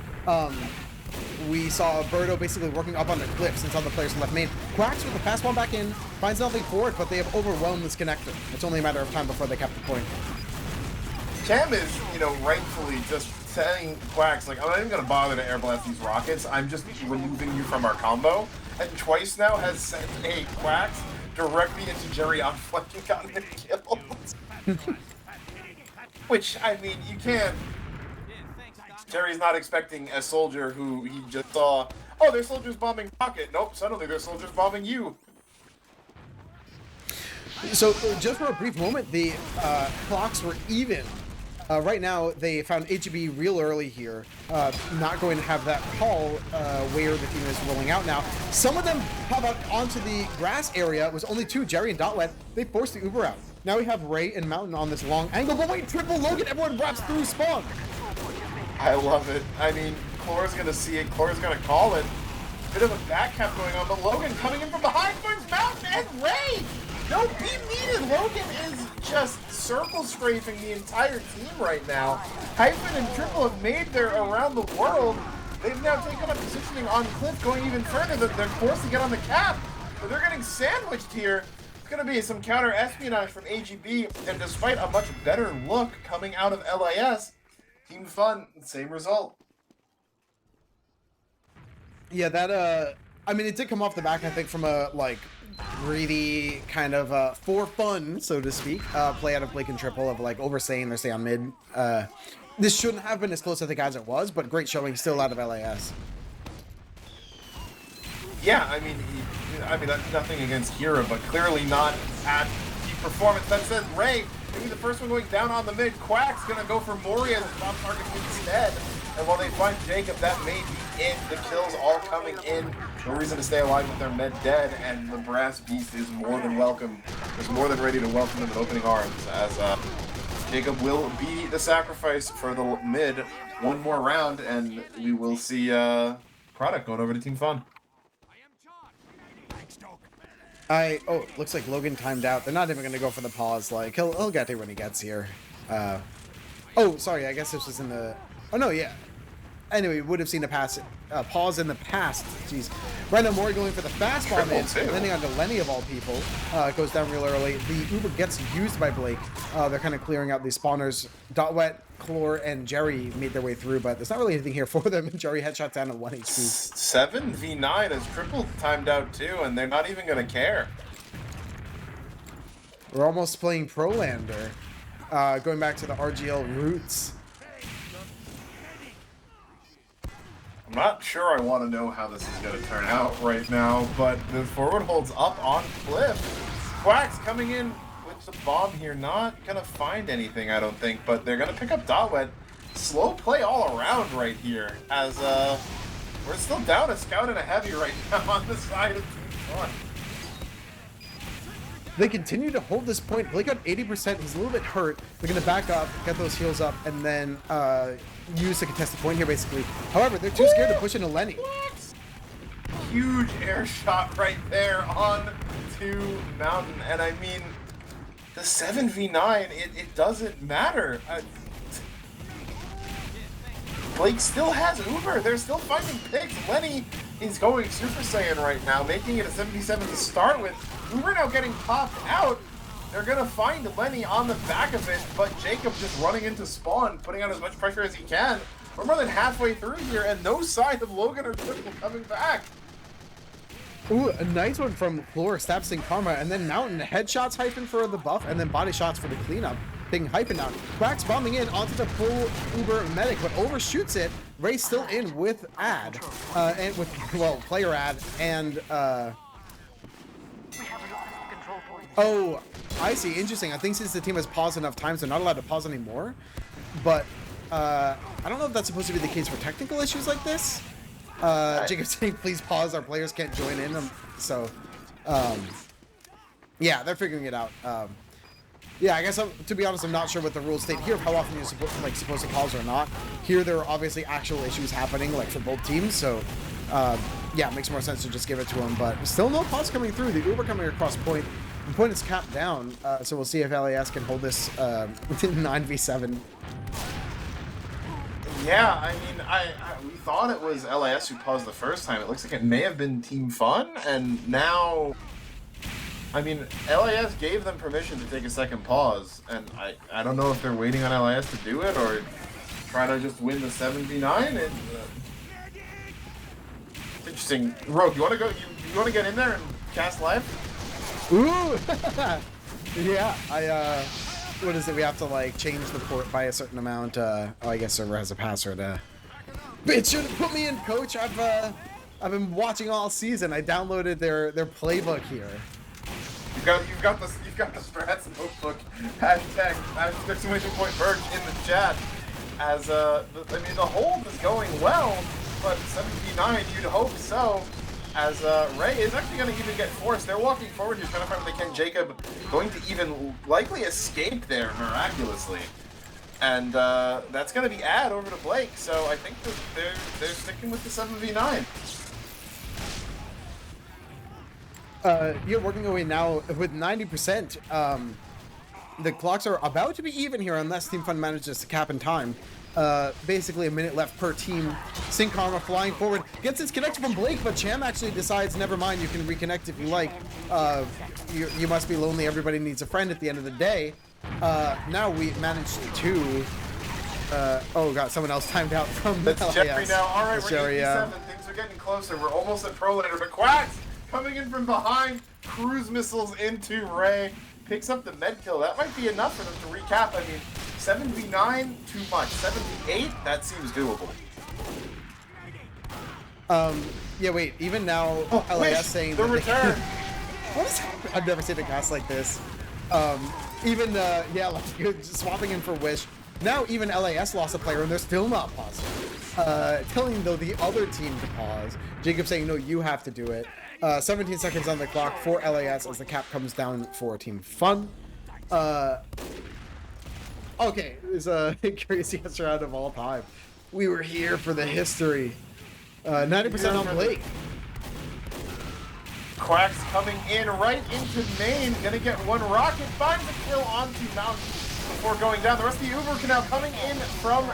Speaker 2: We saw Birdo basically working up on the cliff since all the players left main. Quacks with the pass ball back in, finds nothing for it, but they have overwhelmed this connector. It's only a matter of time before they cap the point.
Speaker 3: Cam is, you know, rightfully just telling Quacks, like, I'm not even going to bother to air blast these rockets. I'm just removing you from our combo. And twice now has sent a Quacks directly into Jerry on flanking, gotten him killed. Which, I mean, you can't. Jerry's not expecting a soldier who he just saw, oh, there's soldiers bombing Rocket. Nope, suddenly there's soldiers bombing you.
Speaker 2: So, just for a brief moment, the clocks were even. Right now, they found HB real early here. Not going to have that call where the team is rolling out now. Some of them pop out onto the grass area. It was only two, Jerry and Dotwet. They forced the Uber out. Now we have Ray and Mountain on this long angle. But wait, triple Logan, everyone wraps through spawn.
Speaker 3: I love it. I mean, Chlor's going to see it. Chlor's going to call it. Bit of a back cap going on, but Logan coming in from behind finds Mountain and Ray. No beam needed. Logan is just circle strafing the entire team right now. Hyphen and Triple have made their around the world. They've now taken up positioning on Cliff, going even further. They're forced to get on the cap, but they're getting sandwiched here. It's going to be some counter espionage from AGB, and despite a much better look coming out of LIS, Team Fun, same result.
Speaker 2: Yeah, that, I mean, it did come off the back, I think, from a, like, greedy kind of, for fun, so to speak, play out of Blake and Triple of, like, overstaying their stay on mid. This shouldn't have been as close, I think, as it was, but great showing still out of LAS.
Speaker 3: Yeah, I mean, that's nothing against Hira, but clearly not at peak performance. That said, Ray, maybe the first one going down on the mid. Quack's gonna go for Moria as a top target instead. And while they find Jacob, that may be it. The kills all coming in. No reason to stay alive with their med dead, and the Brass Beast is more than welcome. Is more than ready to welcome them with opening arms, as Jacob will be the sacrifice for the mid one more round, and we will see product going over to Team Fun.
Speaker 2: Oh, looks like Logan timed out. They're not even going to go for the pause. Like, he'll get there when he gets here. Oh, sorry, I guess this was in the... Oh, no, yeah. Anyway, would have seen a pause in the past. Jeez. Right now, Mori going for the fast bomb in, landing onto Lenny of all people. Goes down real early. The Uber gets used by Blake. They're kind of clearing out these spawners. Dotwet, Chlor, and Jerry made their way through, but there's not really anything here for them. Jerry headshot down to 1 HP.
Speaker 3: 7v9 is Triple timed out too, and they're not even going to care.
Speaker 2: We're almost playing Prolander. Going back to the RGL roots.
Speaker 3: I'm not sure I want to know how this is going to turn out right now, but the forward holds up on Cliff. Quack's coming in with the bomb here, not going to find anything, I don't think, but they're going to pick up Dotwet. Slow play all around right here, as we're still down a scout and a heavy right now on the side of Team Fun.
Speaker 2: They continue to hold this point. Blake got 80%. He's a little bit hurt. They're going to back up, get those heals up, and then use the contested point here, basically. However, they're too scared to push into Lenny.
Speaker 3: Huge air shot right there on to Mountain. And I mean, the 7v9, it doesn't matter. Blake still has Uber. They're still finding picks. Lenny is going Super Saiyan right now, making it a 77 to start with. Uber now getting popped out. They're going to find Lenny on the back of it, but Jacob just running into spawn, putting on as much pressure as he can. We're more than halfway through here, and no sign of Logan or Triple coming back.
Speaker 2: Ooh, a nice one from Chlor, stabs in Karma, and then Mountain headshots Hyphen for the buff, and then body shots for the cleanup. thing hyping down. Quack's bombing in onto the full Uber medic, but overshoots it. Ray's still in with ad, and with, well, player ad, and, oh, I see, interesting. I think since the team has paused enough times, they're not allowed to pause anymore, but, I don't know if that's supposed to be the case for technical issues like this. Jacob saying, please pause, our players can't join in, so, yeah, they're figuring it out. Yeah, I guess, to be honest, I'm not sure what the rules state here of how often you're supposed to pause or not. Here, there are obviously actual issues happening, like, for both teams, so, yeah, it makes more sense to just give it to them, but still no pause coming through. The Uber coming across point. The point is capped down, so we'll see if LAS can hold this 9v7.
Speaker 3: Yeah, I mean, we thought it was LAS who paused the first time. It looks like it may have been Team Fun, and now... I mean, LAS gave them permission to take a second pause, and I don't know if they're waiting on LAS to do it, or try to just win the 7v9. It's interesting. Rogue, you want to go? You want to get in there and cast live?
Speaker 2: Ooh! Yeah, what is it? We have to, like, change the port by a certain amount. Oh, I guess server has a password. Bitch, should've put me in, coach. I've been watching all season. I downloaded their playbook here.
Speaker 3: You've got the strats notebook hashtag exclamation point merge in the chat. As I mean, the hold is going well, but 7v9 you'd hope so. As Ray is actually going to even get forced. They're walking forward here, trying to find what they can. Jacob going to even likely escape there miraculously, and that's going to be ad over to Blake. So I think that they're sticking with the 7v9.
Speaker 2: You're working away now with 90%. The clocks are about to be even here unless Team Fun manages to cap in time. Basically a minute left per team. Sync Karma flying forward. Gets his connection from Blake, but Cham actually decides, never mind, you can reconnect if you like. You must be lonely, everybody needs a friend at the end of the day. Now we managed to... oh god, someone else timed out from
Speaker 3: That's
Speaker 2: LAS.
Speaker 3: Jerry now. Alright, we're
Speaker 2: Jerry,
Speaker 3: 87. Things are getting closer. We're almost at Pro Lander, but Quacks coming in from behind, cruise missiles into Ray, picks up the med kill. That might be enough for them to recap. I mean, 7v9, too much. 7v8, that seems doable.
Speaker 2: Yeah, wait, even now, LAS
Speaker 3: Wish,
Speaker 2: saying
Speaker 3: the
Speaker 2: that
Speaker 3: return.
Speaker 2: What is happening? I've never seen a cast like this. Even, yeah, like, good, swapping in for Wish. Now even LAS lost a player and they're still not pausing. Telling, though, the other team to pause. Jacob saying, no, you have to do it. 17 seconds on the clock for LAS as the cap comes down for Team Fun. Okay, it was a craziest round of all time. We were here for the history. 90% on Blake.
Speaker 3: Quacks coming in right into main. Gonna get one rocket. Finds a kill onto Mountain before going down. The rest of the Uber Canal coming in from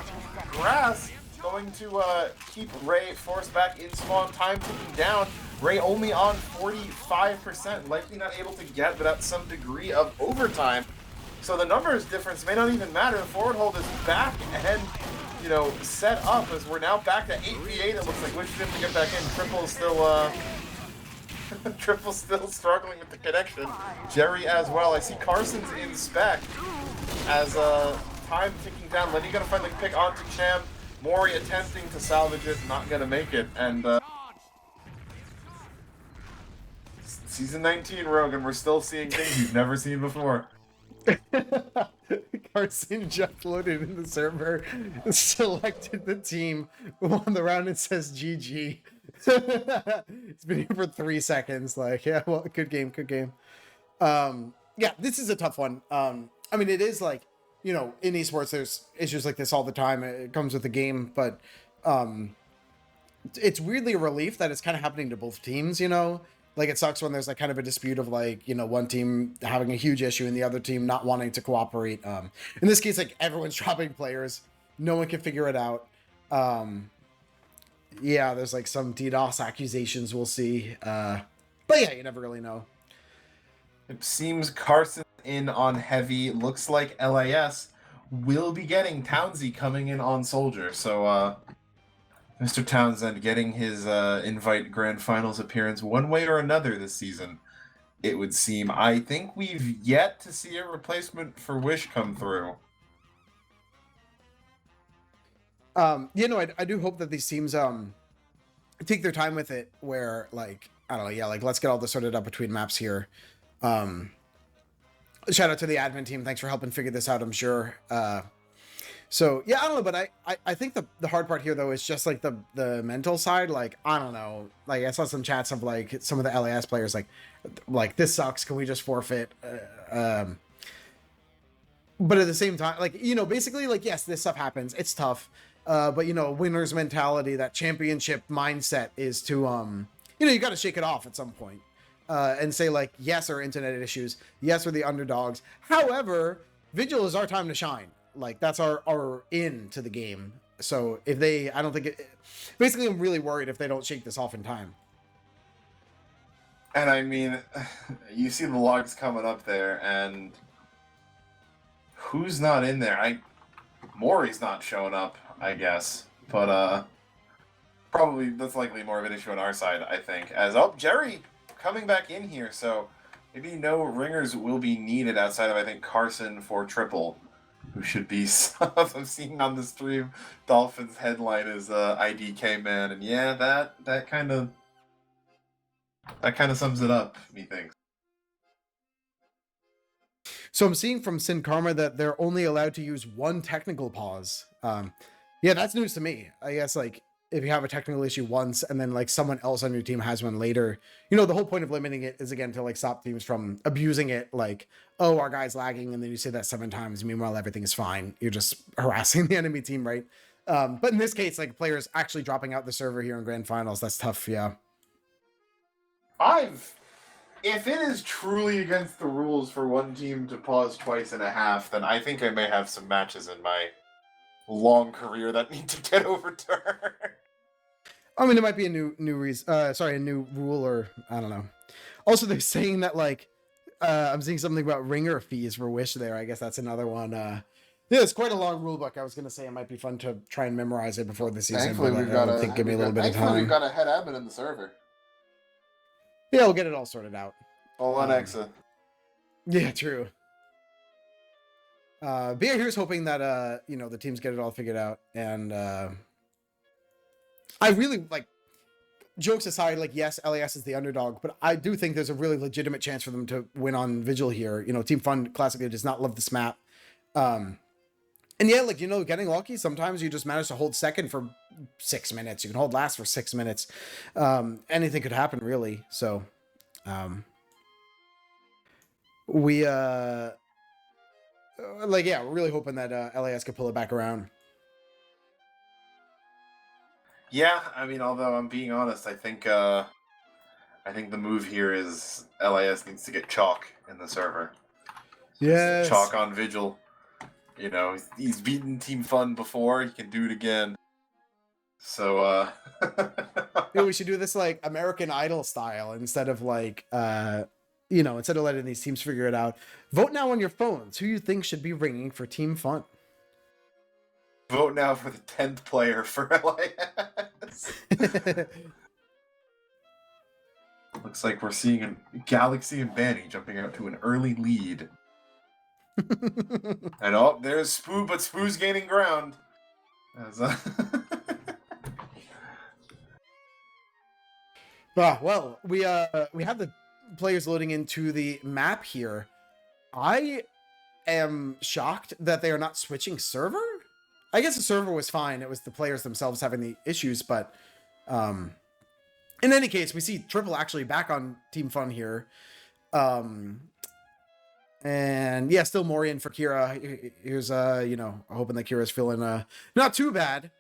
Speaker 3: grass. Going to keep Ray forced back in spawn. Time ticking down. Ray only on 45%. Likely not able to get without some degree of overtime. So the numbers difference may not even matter. The forward hold is back and, you know, set up as we're now back to 8v8. It looks like Wish didn't get back in. Triple still, Triple still struggling with the connection. Jerry as well. I see Carson's in spec as time ticking down. Lenny gonna finally pick onto Cham. Mori attempting to salvage it, not gonna make it. And Season 19, Rogan, we're still seeing things you've never seen before.
Speaker 2: Carson just loaded in the server, selected the team, won the round, and says GG. It's been here for 3 seconds. Like, yeah, well, good game, good game. Yeah, this is a tough one. I mean, it is like, you know, in esports, there's issues like this all the time. It comes with the game, but it's weirdly a relief that it's kind of happening to both teams, you know? Like, it sucks when there's like kind of a dispute of like, you know, one team having a huge issue and the other team not wanting to cooperate. In this case, like, everyone's dropping players. No one can figure it out. Yeah, there's like some DDoS accusations we'll see. But yeah, you never really know.
Speaker 3: It seems Carson in on heavy. Looks like LAS will be getting Townsy coming in on Soldier. So, Mr. Townsend getting his invite grand finals appearance one way or another this season. it would seem. I think we've yet to see a replacement for Wish come through.
Speaker 2: I do hope that these teams take their time with it, where like I don't know, yeah, like let's get all this sorted out between maps here. Shout out to the admin team, thanks for helping figure this out, I'm sure. So yeah, I don't know, but I think the hard part here though is just like the mental side. Like I don't know, like I saw some chats of like some of the LAS players like this sucks, can we just forfeit? But at the same time, like, basically, like, yes, this stuff happens, it's tough, but winner's mentality, that championship mindset is to you got to shake it off at some point, and say like, yes, our internet issues, yes, we're the underdogs, however, Vigil is our time to shine. Like that's our in to the game. So if they, I don't think it, basically I'm really worried if they don't shake this off in time.
Speaker 3: And I mean, you see the logs coming up there, and who's not in there? Maury's not showing up, I guess. But probably that's likely more of an issue on our side, I think. As Jerry coming back in here, so maybe no ringers will be needed outside of, I think, Carson for triple, who should be I'm seeing on the stream. Dolphins headline is IDK man, and yeah, that kind of sums it up, methinks.
Speaker 2: So I'm seeing from Sin Karma that they're only allowed to use one technical pause. Yeah, that's news to me. I guess like if you have a technical issue once and then like someone else on your team has one later, the whole point of limiting it is again to like stop teams from abusing it. Like, oh, our guy's lagging, and then you say that 7 times. Meanwhile, everything is fine. You're just harassing the enemy team, right? But in this case, like players actually dropping out the server here in grand finals, that's tough. Yeah.
Speaker 3: If it is truly against the rules for one team to pause twice and a half, then I think I may have some matches in my long career that need to get overturned.
Speaker 2: I mean, it might be a new reason. A new rule, or I don't know. Also, they're saying that like I'm seeing something about ringer fees for Wish there. I guess that's another one. Yeah, it's quite a long rule book. I was gonna say it might be fun to try and memorize it before the season.
Speaker 3: Thankfully,
Speaker 2: we've
Speaker 3: got a head admin in the server.
Speaker 2: Yeah, we'll get it all sorted out.
Speaker 3: All on Exa.
Speaker 2: Yeah, true. But yeah, here's hoping that the teams get it all figured out, and I really like. Jokes aside, like yes, LAS is the underdog, but I do think there's a really legitimate chance for them to win on Vigil here. Team Fun classically does not love this map, and yeah, like getting lucky. Sometimes you just manage to hold second for 6 minutes. You can hold last for 6 minutes. Anything could happen, really. So, we we're really hoping that LAS could pull it back around.
Speaker 3: Yeah, I mean, although I'm being honest, I think the move here is LAS needs to get chalk in the server.
Speaker 2: Yes.
Speaker 3: Chalk on Vigil. He's beaten Team Fun before. He can do it again. So,
Speaker 2: Yeah, we should do this like American Idol style instead of like, instead of letting these teams figure it out. Vote now on your phones. Who you think should be ringing for Team Fun?
Speaker 3: Vote now for the 10th player for LAS. Looks like we're seeing Galaxy and Banny jumping out to an early lead. And there's Spoo, but Spoo's gaining ground.
Speaker 2: Well, we have the players loading into the map here. I am shocked that they are not switching server. I guess the server was fine. It was the players themselves having the issues, but in any case, we see Triple actually back on Team Fun here. And yeah, still more in for Kira. Here's hoping that Kira's feeling not too bad,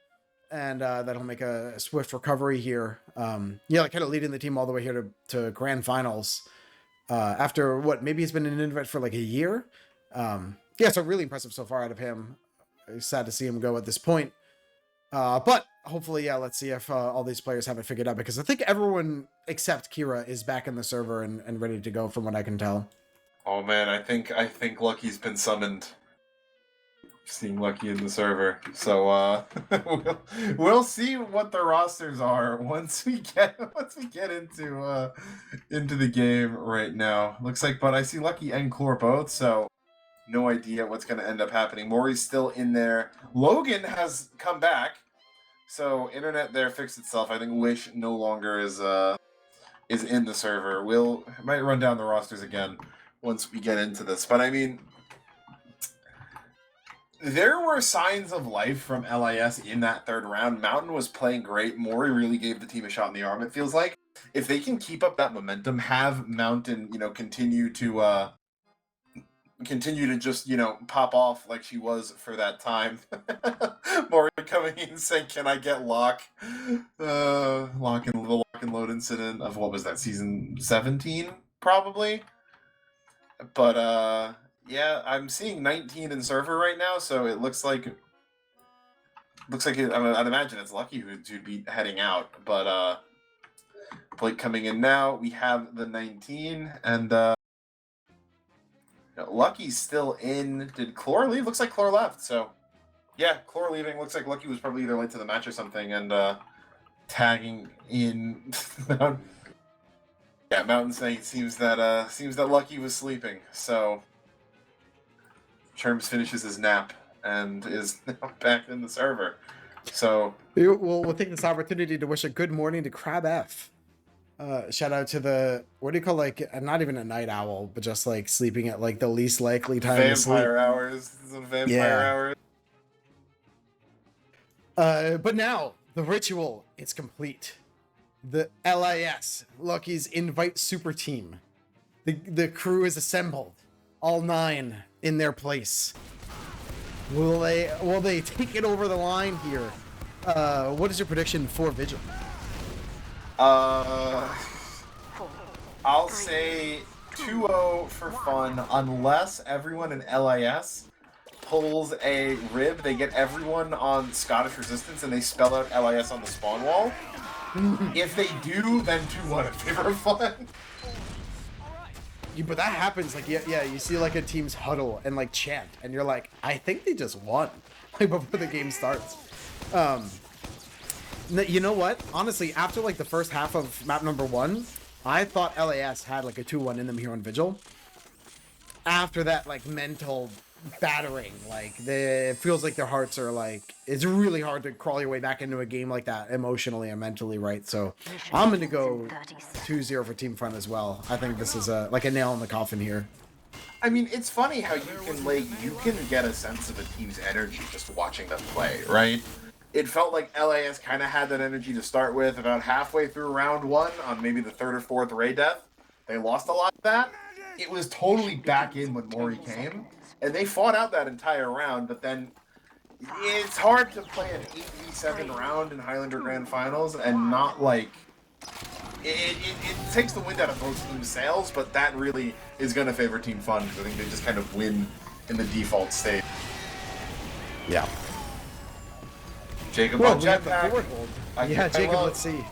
Speaker 2: and that he'll make a swift recovery here. Kind of leading the team all the way here to grand finals. After maybe he's been in invite for like a year. So really impressive so far out of him. It's sad to see him go at this point. But hopefully, let's see if all these players have it figured out, because I think everyone except Kira is back in the server and ready to go from what I can tell.
Speaker 3: Oh man, I think Lucky's been summoned. seeing Lucky in the server. So we'll see what the rosters are once we get into the game right now. Looks like, but I see Lucky and Chlor both, so no idea what's going to end up happening. Maury's still in there. Logan has come back, so internet there fixed itself. I think Wish no longer is in the server. Might run down the rosters again once we get into this, but I mean, there were signs of life from LIS in that third round. Mountain was playing great. Maury really gave the team a shot in the arm, it feels like. If they can keep up that momentum, have Mountain, continue to just, pop off like she was for that time. Maury coming in saying, "Can I get lock?" The lock and load incident of, what was that, season 17, probably? But, yeah, I'm seeing 19 in server right now, so it looks like I'd imagine it's Lucky who'd be heading out. But Blake coming in now. We have the 19, and Lucky's still in. Did Chlor leave? Looks like Chlor left. So yeah, Chlor leaving. Looks like Lucky was probably either late to the match or something, and tagging in. Yeah, Mountain saying it seems that Lucky was sleeping. So Cherms finishes his nap and is now back in the server. So
Speaker 2: we'll take this opportunity to wish a good morning to Crab F. Shout out to the, what do you call, like, not even a night owl, but just like sleeping at like the least likely time to sleep.
Speaker 3: Vampire hours. Some vampire
Speaker 2: hours. But now the ritual is complete. The LIS, Lucky's invite super team. The crew is assembled. All 9 in their place. Will they take it over the line here? What is your prediction for Vigil?
Speaker 3: I'll say 2-0 for fun, unless everyone in LIS pulls a rib. They get everyone on Scottish Resistance and they spell out LIS on the spawn wall. If they do, then 2-1 in favor of fun.
Speaker 2: But that happens, like, yeah, you see like a team's huddle and like chant, and you're like, I think they just won, like, before the game starts. You know what? Honestly, after like the first half of map number 1, I thought LAS had like a 2-1 in them here on Vigil. After that, like, mental battering, like, it feels like their hearts are like, it's really hard to crawl your way back into a game like that emotionally and mentally, right? So I'm gonna go 2-0 for Team Front as well. I think this is like a nail in the coffin here.
Speaker 3: I mean, it's funny how you can get a sense of a team's energy just watching them play, right? It felt like LAS kind of had that energy to start with. About halfway through round 1, on maybe the 3rd or 4th Ray death, they lost a lot of that. It was totally back in when Maury came, and they fought out that entire round, but then it's hard to play an 8v7 round in Highlander Grand Finals and not, like, it takes the wind out of both teams' sails, but that really is going to favor Team Fun, because I think they just kind of win in the default state.
Speaker 2: Yeah.
Speaker 3: Jacob
Speaker 2: on
Speaker 3: jetpack.
Speaker 2: Yeah, Jacob, let's see.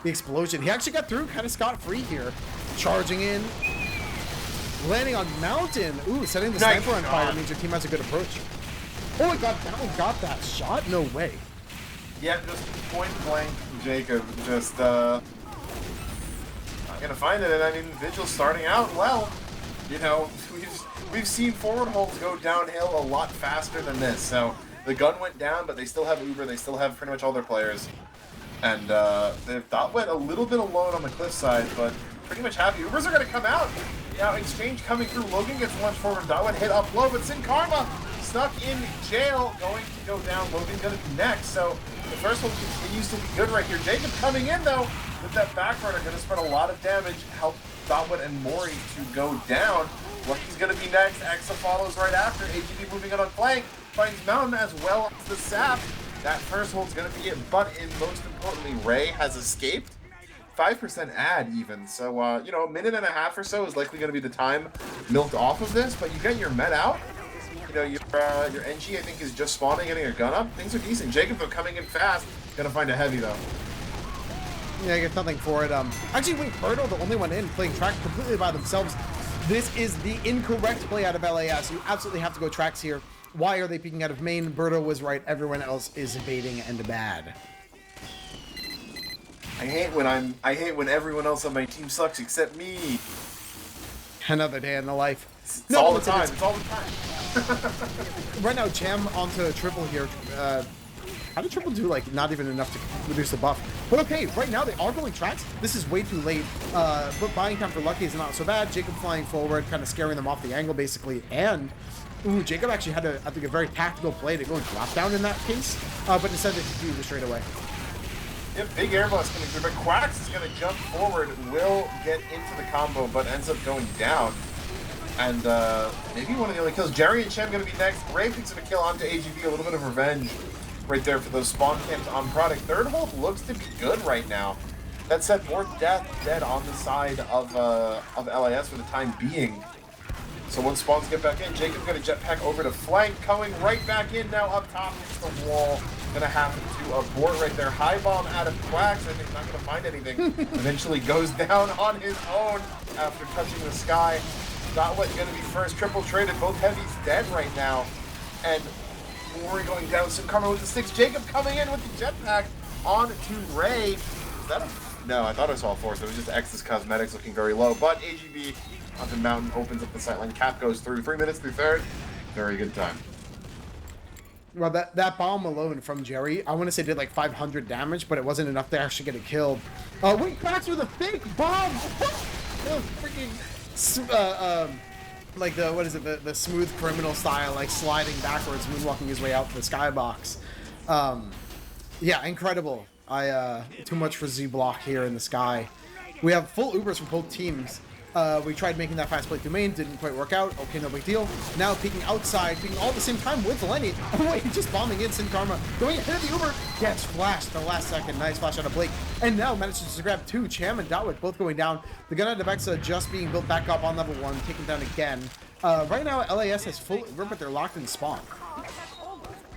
Speaker 2: The explosion. He actually got through kind of scot-free here. Charging in. Landing on Mountain. Ooh, setting the sniper on fire means your team has a good approach. Oh my god, Mountain got that shot? No way.
Speaker 3: Yeah, just point blank, Jacob. Just, not gonna find it. And I mean, Vigil starting out well. You know, we've seen forward holds go downhill a lot faster than this. So the gun went down, but they still have Uber. They still have pretty much all their players. And the Dot went a little bit alone on the cliff side, but pretty much happy. Ubers are gonna come out. Now, exchange coming through. Logan gets launched forward. Dot went hit up low, but Sin Karma stuck in jail, going to go down. Logan's gonna be next. So the first one continues to be good right here. Jacob coming in though with that back runner, gonna spread a lot of damage, help Dotwood and Maury to go down. Lucky's gonna be next. Exa follows right after. AGB moving in on flank, finds Mountain as well as the sap. That first hold's gonna be it, but most importantly, Ray has escaped. 5% ad even, so you know, a minute and a half or so is likely going to be the time milked off of this, but you get your med out. You know, your NG I think is just spawning, getting your gun up. Things are decent. Jacob though coming in fast, gonna find a heavy though.
Speaker 2: Yeah, I get nothing for it. Actually, wait, Birdo, the only one in, playing track completely by themselves. This is the incorrect play out of LAS. You absolutely have to go tracks here. Why are they peeking out of main? Berto was right. Everyone else is baiting and bad.
Speaker 3: I hate when everyone else on my team sucks except me.
Speaker 2: Another day in the life.
Speaker 3: It's all the time. It's all the time.
Speaker 2: Right now, Jam onto triple here. How did triple do, like, not even enough to reduce the buff? But okay, right now they are going tracks. This is way too late. But buying time for Lucky is not so bad. Jacob flying forward, kind of scaring them off the angle, basically. And, ooh, Jacob actually had, I think, a very tactical play to go drop down in that case. But instead they defused straight away.
Speaker 3: Yep, big air blast coming through, but Quacks is going to jump forward, will get into the combo, but ends up going down. And maybe one of the only kills. Jerry and Chem going to be next. Ray picks up a kill onto AGV, a little bit of revenge right there for those spawn camps on product. Third hold looks to be good right now. That said, more dead on the side of LIS for the time being. So once spawns get back in, Jacob's going to jetpack over to flank, coming right back in now up top. Hits the wall. Gonna have to abort right there. High bomb out of Quacks. I think not gonna find anything. Eventually goes down on his own after touching the sky. Not what's gonna be first. Triple traded. Both heavies dead right now. And Rory going down. Some Karma with the 6. Jacob coming in with the jetpack on to Ray. Is that a... No, I thought I saw a 4th. It was just X's Cosmetics looking very low. But AGB onto Mountain opens up the sightline. Cap goes through. 3 minutes through third. Very good time.
Speaker 2: Well, that bomb alone from Jerry, I want to say did like 500 damage, but it wasn't enough to actually get a kill. Wait, Quacks with a fake bomb! Freaking, like the, what is it, the smooth criminal style, like sliding backwards, moonwalking his way out to the skybox. Yeah, incredible. Too much for Z-Block here in the sky. We have full Ubers from both teams. We tried making that fast play through main, didn't quite work out. Okay, no big deal. Now peeking outside, peeking all at the same time with Lenny. Oh wait, just bombing in Sin Karma. Going ahead of the Uber. Gets flashed the last second. Nice flash out of Blake. And now manages to grab 2. Cham and Dotwick both going down. The gun out of Vexa just being built back up on level 1, taken down again. Right now, LAS has full Uber, but they're locked in spawn.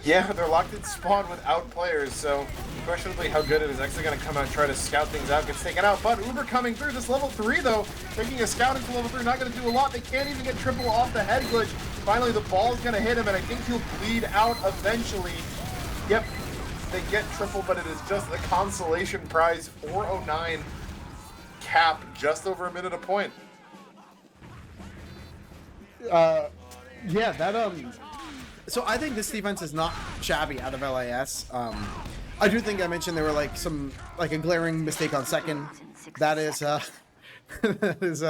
Speaker 3: Yeah, they're locked in spawn without players, so questionably how good it is. Actually going to come out and try to scout things out, gets taken out, but Uber coming through. This level 3, though, taking a scout into level 3, not going to do a lot. They can't even get triple off the head glitch. Finally, the ball's going to hit him, and I think he'll bleed out eventually. Yep, they get triple, but it is just a consolation prize. 409 cap, just over a minute a point.
Speaker 2: Yeah, that, So I think this defense is not shabby out of LAS. I do think I mentioned there were like a glaring mistake on second. That is that is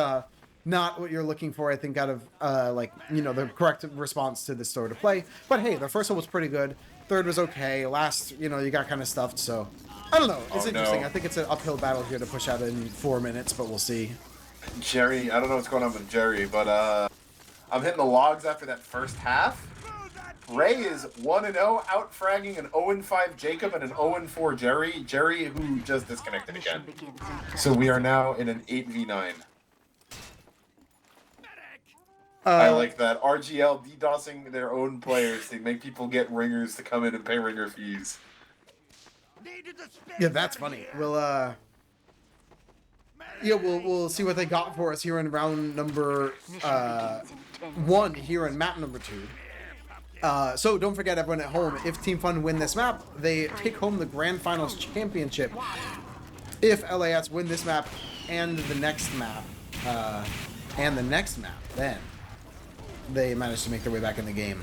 Speaker 2: not what you're looking for, I think, out of the correct response to this sort of play. But hey, the first one was pretty good. Third was okay. Last, you got kind of stuffed. So I don't know. It's interesting.
Speaker 3: No.
Speaker 2: I think it's an uphill battle here to push out in 4 minutes, but we'll see.
Speaker 3: Jerry, I don't know what's going on with Jerry, but I'm hitting the logs after that first half. Ray is 1-0, out-fragging an 0-5 Jacob and an 0-4 Jerry. Jerry, who just disconnected again. So we are now in an 8v9. I like that. RGL DDoSing their own players to make people get ringers to come in and pay ringer fees.
Speaker 2: Yeah, that's funny. We'll see what they got for us here in round number 1 here in map number 2. So don't forget, everyone at home, if Team Fun win this map, they take home the Grand Finals Championship. If LAS win this map and the next map, then they manage to make their way back in the game.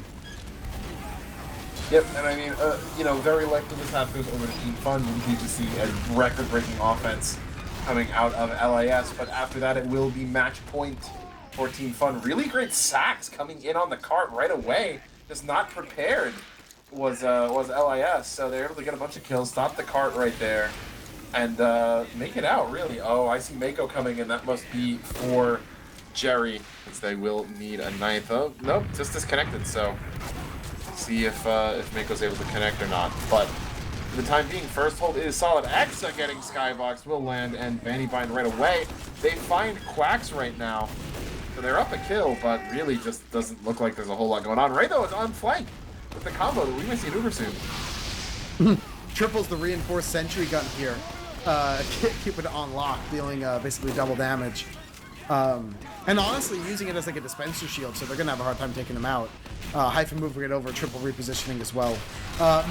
Speaker 3: Yep, and I mean, very likely this half goes over to Team Fun. We need to see a record-breaking offense coming out of LAS, but after that it will be match point for Team Fun. Really great sacks coming in on the cart right away. Just not prepared was LIS, so they're able to get a bunch of kills, stop the cart right there, and make it out, really. Oh, I see Mako coming in. That must be for Jerry, since they will need a 9th. Oh, nope, just disconnected, so see if Mako's able to connect or not. But for the time being, first hold is solid. Exa getting Skybox, will land, and Banny Bind right away. They find Quacks right now. So they're up a kill, but really just doesn't look like there's a whole lot going on. Ray, though, is on flank with the combo. We may see an Uber soon.
Speaker 2: Triples the reinforced sentry gun here. Keep it on lock, dealing basically double damage. And honestly, using it as like a dispenser shield, so they're gonna have a hard time taking them out. Hyphen move, get over, triple repositioning as well.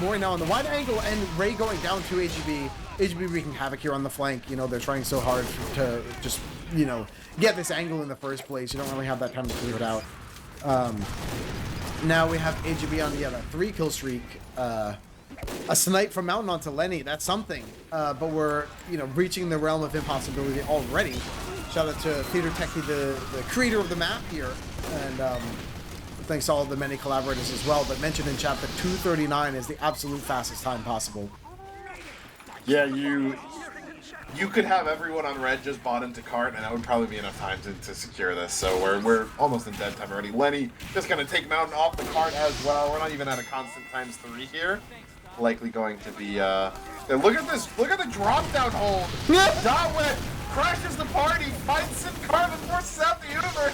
Speaker 2: Mori now on the wide angle, and Ray going down to AGB. AGB wreaking havoc here on the flank. You know, they're trying so hard to just, you know, get this angle in the first place. You don't really have that time to clear it out. Now we have AGB on the other 3-kill streak. A snipe from Mountain onto Lenny. That's something. But we're, you know, reaching the realm of impossibility already. Shout out to Theater Techie, the creator of the map here. And thanks to all the many collaborators as well. But mentioned in chat that 2:39 is the absolute fastest time possible.
Speaker 3: Yeah, you could have everyone on red just bought into cart, and that would probably be enough time to secure this. So we're almost in dead time already. Lenny just gonna take Mountain off the cart as well. We're not even at a constant ×3 here. Likely going to be yeah, look at this, look at the drop down hold. Dotwet crashes the party, finds Sim Carbon, forces out the Uber.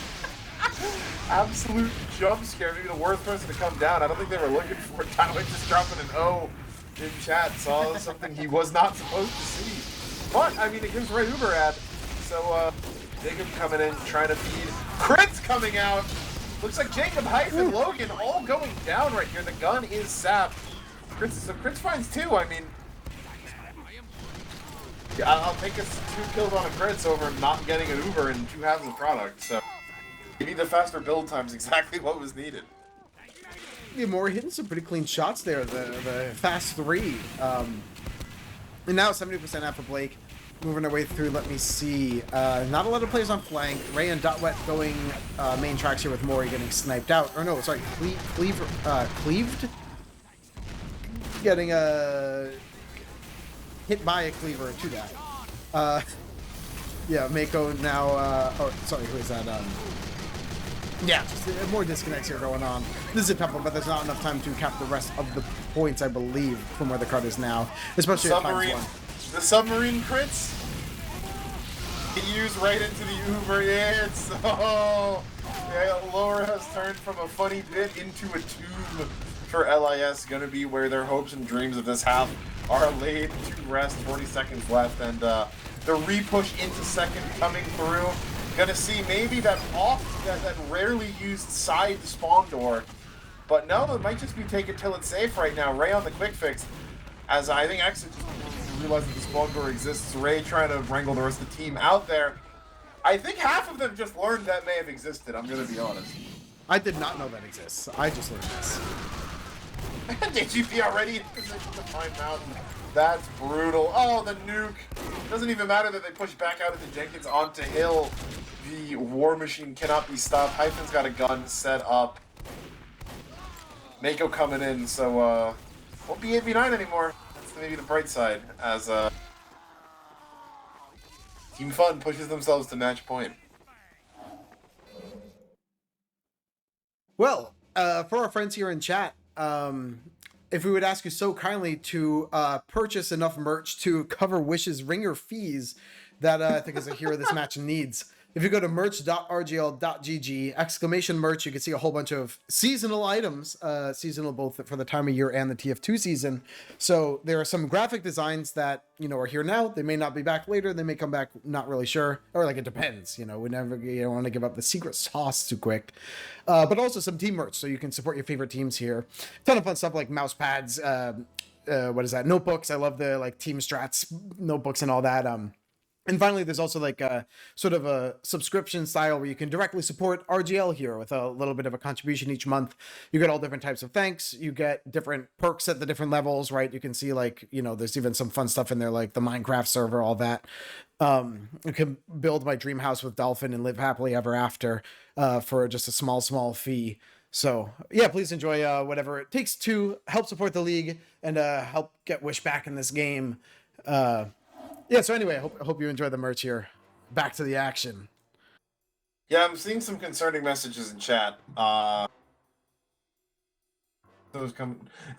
Speaker 3: Absolute jump scare, maybe the worst person to come down. I don't think they were looking for it. Dotwet just dropping an O in chat, saw something he was not supposed to see. But I mean, it gives Ray Uber ad. So Jacob coming in, trying to feed. Crits coming out. Looks like Jacob, Hyphen, Logan all going down right here. The gun is sapped. So Crits finds 2, I mean, yeah, I'll take us 2 kills on a Crits over not getting an Uber and 2 halves of product, so maybe the faster build time's exactly what was needed.
Speaker 2: Yeah, Mori hitting some pretty clean shots there, the fast 3. And now 70% after Blake, moving our way through, let me see. Not a lot of plays on flank. Ray and Dotwet going main tracks here with Mori getting sniped out. Or no, sorry, cleaved? Getting hit by a cleaver to that. Yeah, Mako now, sorry, who is that? Yeah, just more disconnects here going on. This is a tough one, but there's not enough time to cap the rest of the points, I believe, from where the card is now. Especially
Speaker 3: submarine,
Speaker 2: at ×1.
Speaker 3: The submarine crits used right into the Uber. Yeah, it's yeah, Laura has turned from a funny bit into a tube for LIS. Gonna be where their hopes and dreams of this half are laid to rest. 40 seconds left, and the re-push into second coming through. Gonna see maybe that that rarely used side spawn door, but no, it might just be take it till it's safe right now. Ray on the quick fix, as I think X realized that the spawn door exists. Ray trying to wrangle the rest of the team out there. I think half of them just learned that may have existed. I'm gonna be honest.
Speaker 2: I did not know that exists. I just learned this.
Speaker 3: DGP already in position to find Mountain. That's brutal. Oh, the nuke. Doesn't even matter that they push back out into Jenkins onto Hill. The War Machine cannot be stopped. Hyphen's got a gun set up. Mako coming in, so won't be 8v9 anymore. That's maybe the bright side, as Team Fun pushes themselves to match point.
Speaker 2: Well, for our friends here in chat, if we would ask you so kindly to purchase enough merch to cover Wish's ringer fees that I think is a hero this match needs. If you go to merch.rgl.gg, exclamation merch, you can see a whole bunch of seasonal items, seasonal both for the time of year and the TF2 season. So there are some graphic designs that, you know, are here now. They may not be back later. They may come back, not really sure. Or like, it depends, you know, we never, you don't want to give up the secret sauce too quick. But also some team merch, so you can support your favorite teams here. Ton of fun stuff like mouse pads, what is that? Notebooks. I love the like team strats notebooks and all that. And finally, there's also like a sort of a subscription style where you can directly support RGL here with a little bit of a contribution each month. You get all different types of thanks. You get different perks at the different levels, right? You can see like, you know, there's even some fun stuff in there like the Minecraft server, all that. You can build my dream house with Dolphin and live happily ever after for just a small fee. So yeah, please enjoy whatever it takes to help support the league and help get Wish back in this game. Yeah, so anyway, I hope you enjoy the merch here. Back to the action.
Speaker 3: Yeah, I'm seeing some concerning messages in chat. If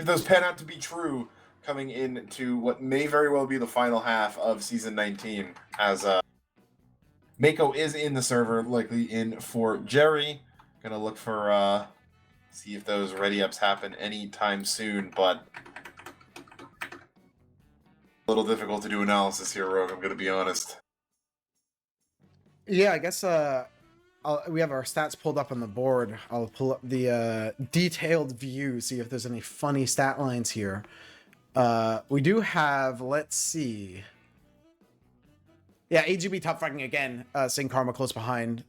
Speaker 3: those pan out to be true, coming into what may very well be the final half of Season 19, as Mako is in the server, likely in for Jerry. Gonna look for, see if those ready-ups happen anytime soon, but a little difficult to do analysis here, Rogue, I'm going to be honest.
Speaker 2: Yeah, I guess we have our stats pulled up on the board. I'll pull up the detailed view, see if there's any funny stat lines here. We do have, let's see. Yeah, AGB top fragging again. Sing Karma close behind.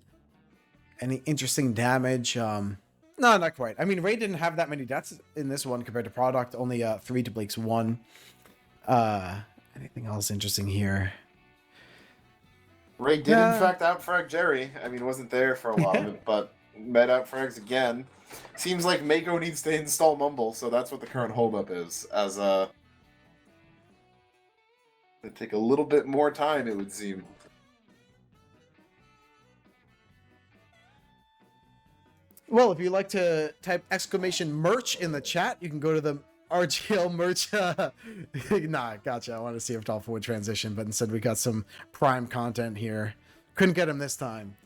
Speaker 2: Any interesting damage? No, not quite. I mean, Ray didn't have that many deaths in this one compared to Product. Only 3 to Blake's 1. Anything else interesting here?
Speaker 3: Ray did in fact outfrag Jerry. I mean, wasn't there for a lot of it, but met outfrags again. Seems like Mako needs to install Mumble, so that's what the current holdup is. As it'd take a little bit more time, it would seem.
Speaker 2: Well, if you'd like to type exclamation merch in the chat, you can go to the RGL merch. Nah, gotcha. I want to see if Dolphin would transition, but instead we got some prime content here. Couldn't get him this time.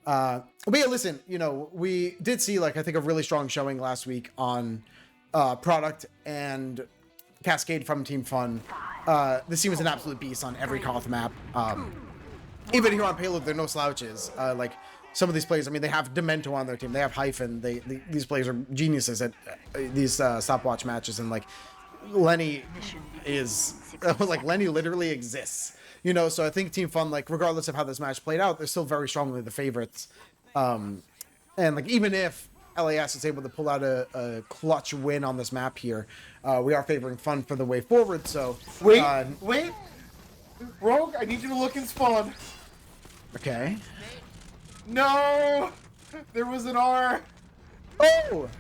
Speaker 2: But yeah, listen, you know, we did see, like, I think a really strong showing last week on Product and Cascade from Team Fun. This team is an absolute beast on every Koth map. Even here on Payload, they're no slouches. Like, some of these players, I mean, they have Demento on their team. They have Hyphen. These players are geniuses at these stopwatch matches. And, like, Lenny is... like, Lenny literally exists. You know, so I think Team Fun, like, regardless of how this match played out, they're still very strongly the favorites. And, like, even if LAS is able to pull out a clutch win on this map here, we are favoring Fun for the way forward, so...
Speaker 3: Wait! Rogue, I need you to look and spawn.
Speaker 2: Okay.
Speaker 3: No! There was an R!
Speaker 2: Oh!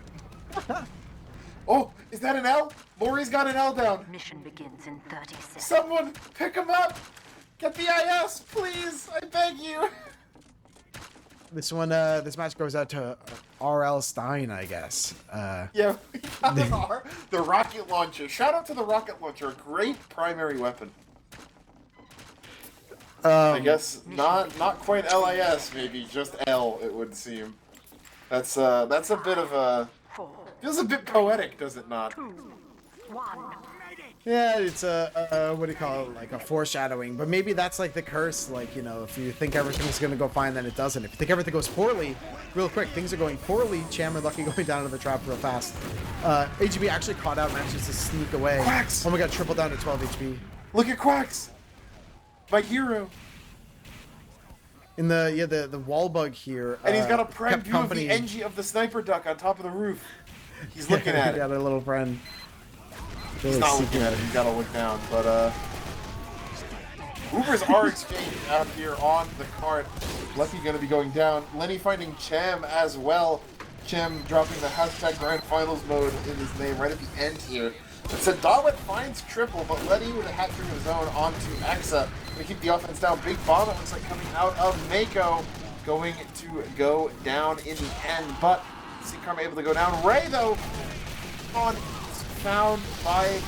Speaker 3: Oh, is that an L? Lori's got an L down.
Speaker 4: Mission begins in 30 seconds.
Speaker 3: Someone pick him up! Get the IS, please! I beg you!
Speaker 2: This one, this match goes out to RL Stein, I guess.
Speaker 3: Yeah, we got an R. The rocket launcher. Shout out to the rocket launcher. A great primary weapon. I guess not quite LIS, maybe just L, it would seem. That's a bit of a... Feels a bit poetic, does it not?
Speaker 4: 2, 1.
Speaker 2: Yeah, it's a what do you call it? Like a foreshadowing. But maybe that's like the curse. Like, you know, if you think everything's gonna go fine, then it doesn't. If you think everything goes poorly, real quick, things are going poorly. Cham and Lucky going down to the trap real fast. AGB actually caught out, manages to sneak away.
Speaker 3: Quacks!
Speaker 2: Oh my god, triple down to 12 HP.
Speaker 3: Look at Quacks! My hero!
Speaker 2: In the wall bug here.
Speaker 3: And he's got a prime
Speaker 2: kept
Speaker 3: view
Speaker 2: company.
Speaker 3: of the NG of the sniper duck on top of the roof. He's looking at
Speaker 2: He
Speaker 3: it.
Speaker 2: got a little friend.
Speaker 3: He's not looking at it, he's gotta look down, but Ubers are exchanged out here on the cart. Lucky gonna be going down. Lenny finding Cham as well. Cham dropping the hashtag Grand Finals mode in his name right at the end here. So Dawit finds triple, but Lenny with a hat-trick of his own onto Exa to keep the offense down. Big bomb, it looks like, coming out of Mako, going to go down in the end, but see Karma able to go down. Ray, though, on found by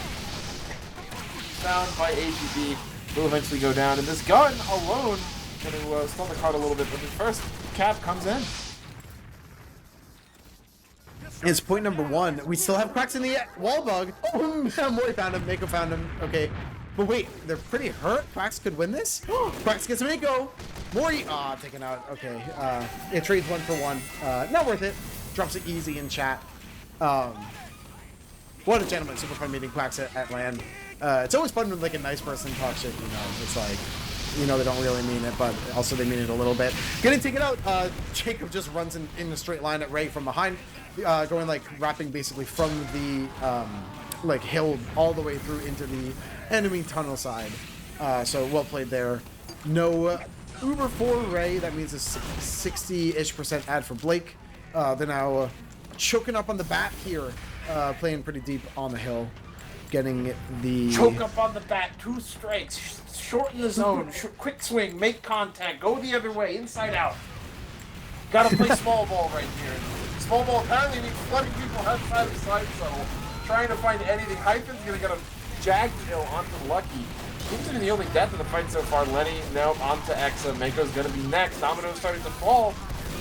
Speaker 3: AGB, will eventually go down, and this gun alone going to stall the card a little bit, but the first cap comes in.
Speaker 2: It's point number 1. We still have Quacks in the wall bug. Oh, Mori found him. Mako found him. Okay. But wait, they're pretty hurt. Quacks could win this. Quacks gets Mako. Mori, taken out. Okay. It trades 1 for 1. Not worth it. Drops it easy in chat. What a gentleman. Super fun meeting Quacks at LAN. It's always fun when like a nice person talks shit, you know. It's like, you know, they don't really mean it, but also they mean it a little bit. Getting taken out, Jacob just runs in a straight line at Ray from behind, going like wrapping basically from the like hill all the way through into the enemy tunnel side. So well played there. No Uber for Ray. That means a 60-ish% add for Blake. They're now choking up on the bat here, playing pretty deep on the hill. Getting the...
Speaker 3: Choke up on the bat, 2 strikes, shorten the zone, quick swing, make contact, go the other way, inside out. Gotta play small ball right here. Small ball apparently means flooding people outside the side tunnel, trying to find anything. Hyphen's gonna get a jag kill onto Lucky. Seems to be the only death of the fight so far. Lenny now onto Exa. Mako's gonna be next. Domino's starting to fall.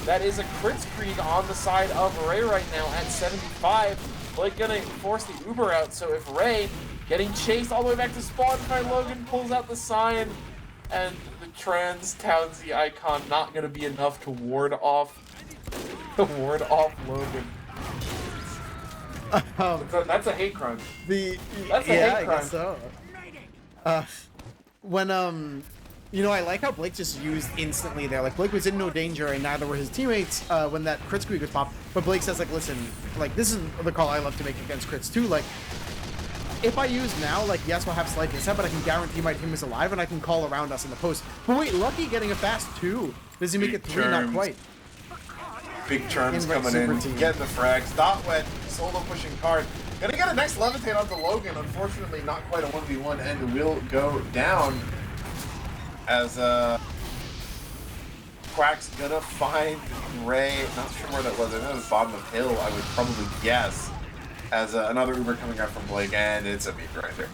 Speaker 3: That is a Kritzkrieg on the side of Ray right now at 75. Blake gonna force the Uber out, so if Ray getting chased all the way back to spawn by Logan pulls out the sign and the trans Townsy icon not gonna be enough to ward off Logan. That's a hate crime. That's a hate crime.
Speaker 2: I guess so. When you know, I like how Blake just used instantly there. Like, Blake was in no danger, and neither were his teammates when that crit squeak was popped. But Blake says, like, listen, like, this is the call I love to make against crits too. Like, if I use now, like, yes, we'll have slight disset, but I can guarantee my team is alive, and I can call around us in the post. But wait, Lucky getting a fast 2. Does he make it 3? Not quite.
Speaker 3: Big Terms coming in, getting the frags. Dotwet, solo pushing card. Gonna get a nice levitate onto Logan. Unfortunately, not quite a 1v1, and will go down as Quack's gonna find Ray. Not sure where that was. I think it was bottom of hill, I would probably guess. As another Uber coming out from Blake, and it's a meat grinder.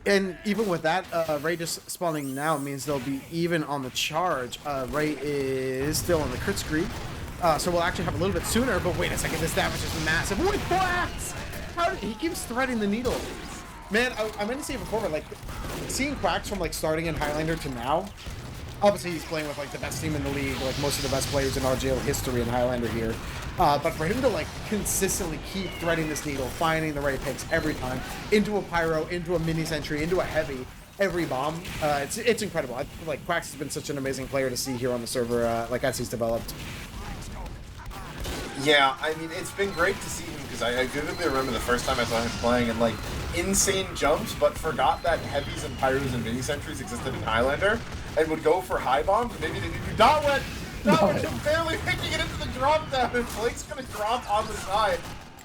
Speaker 2: And even with that, Ray just spawning now means they'll be even on the charge. Ray is still on the crit screen, so we'll actually have a little bit sooner. But wait a second, this damage is massive. Wait, Quacks! How did he keeps threading the needle? Man, I meant to say it before, but like seeing Quacks from like starting in Highlander to now. Obviously, he's playing with like the best team in the league, like most of the best players in RGL history in Highlander here. But for him to like consistently keep threading this needle, finding the right picks every time, into a pyro, into a mini sentry, into a heavy, every bomb, it's incredible. Like Quacks has been such an amazing player to see here on the server, like as he's developed.
Speaker 3: Yeah, I mean, it's been great to see him because I vividly remember the first time I saw him playing and like insane jumps, but forgot that heavies and pyros and mini sentries existed in Highlander and would go for high bombs. Maybe they do Dotwet just barely picking it into the drop down, and Blake's gonna drop on the side.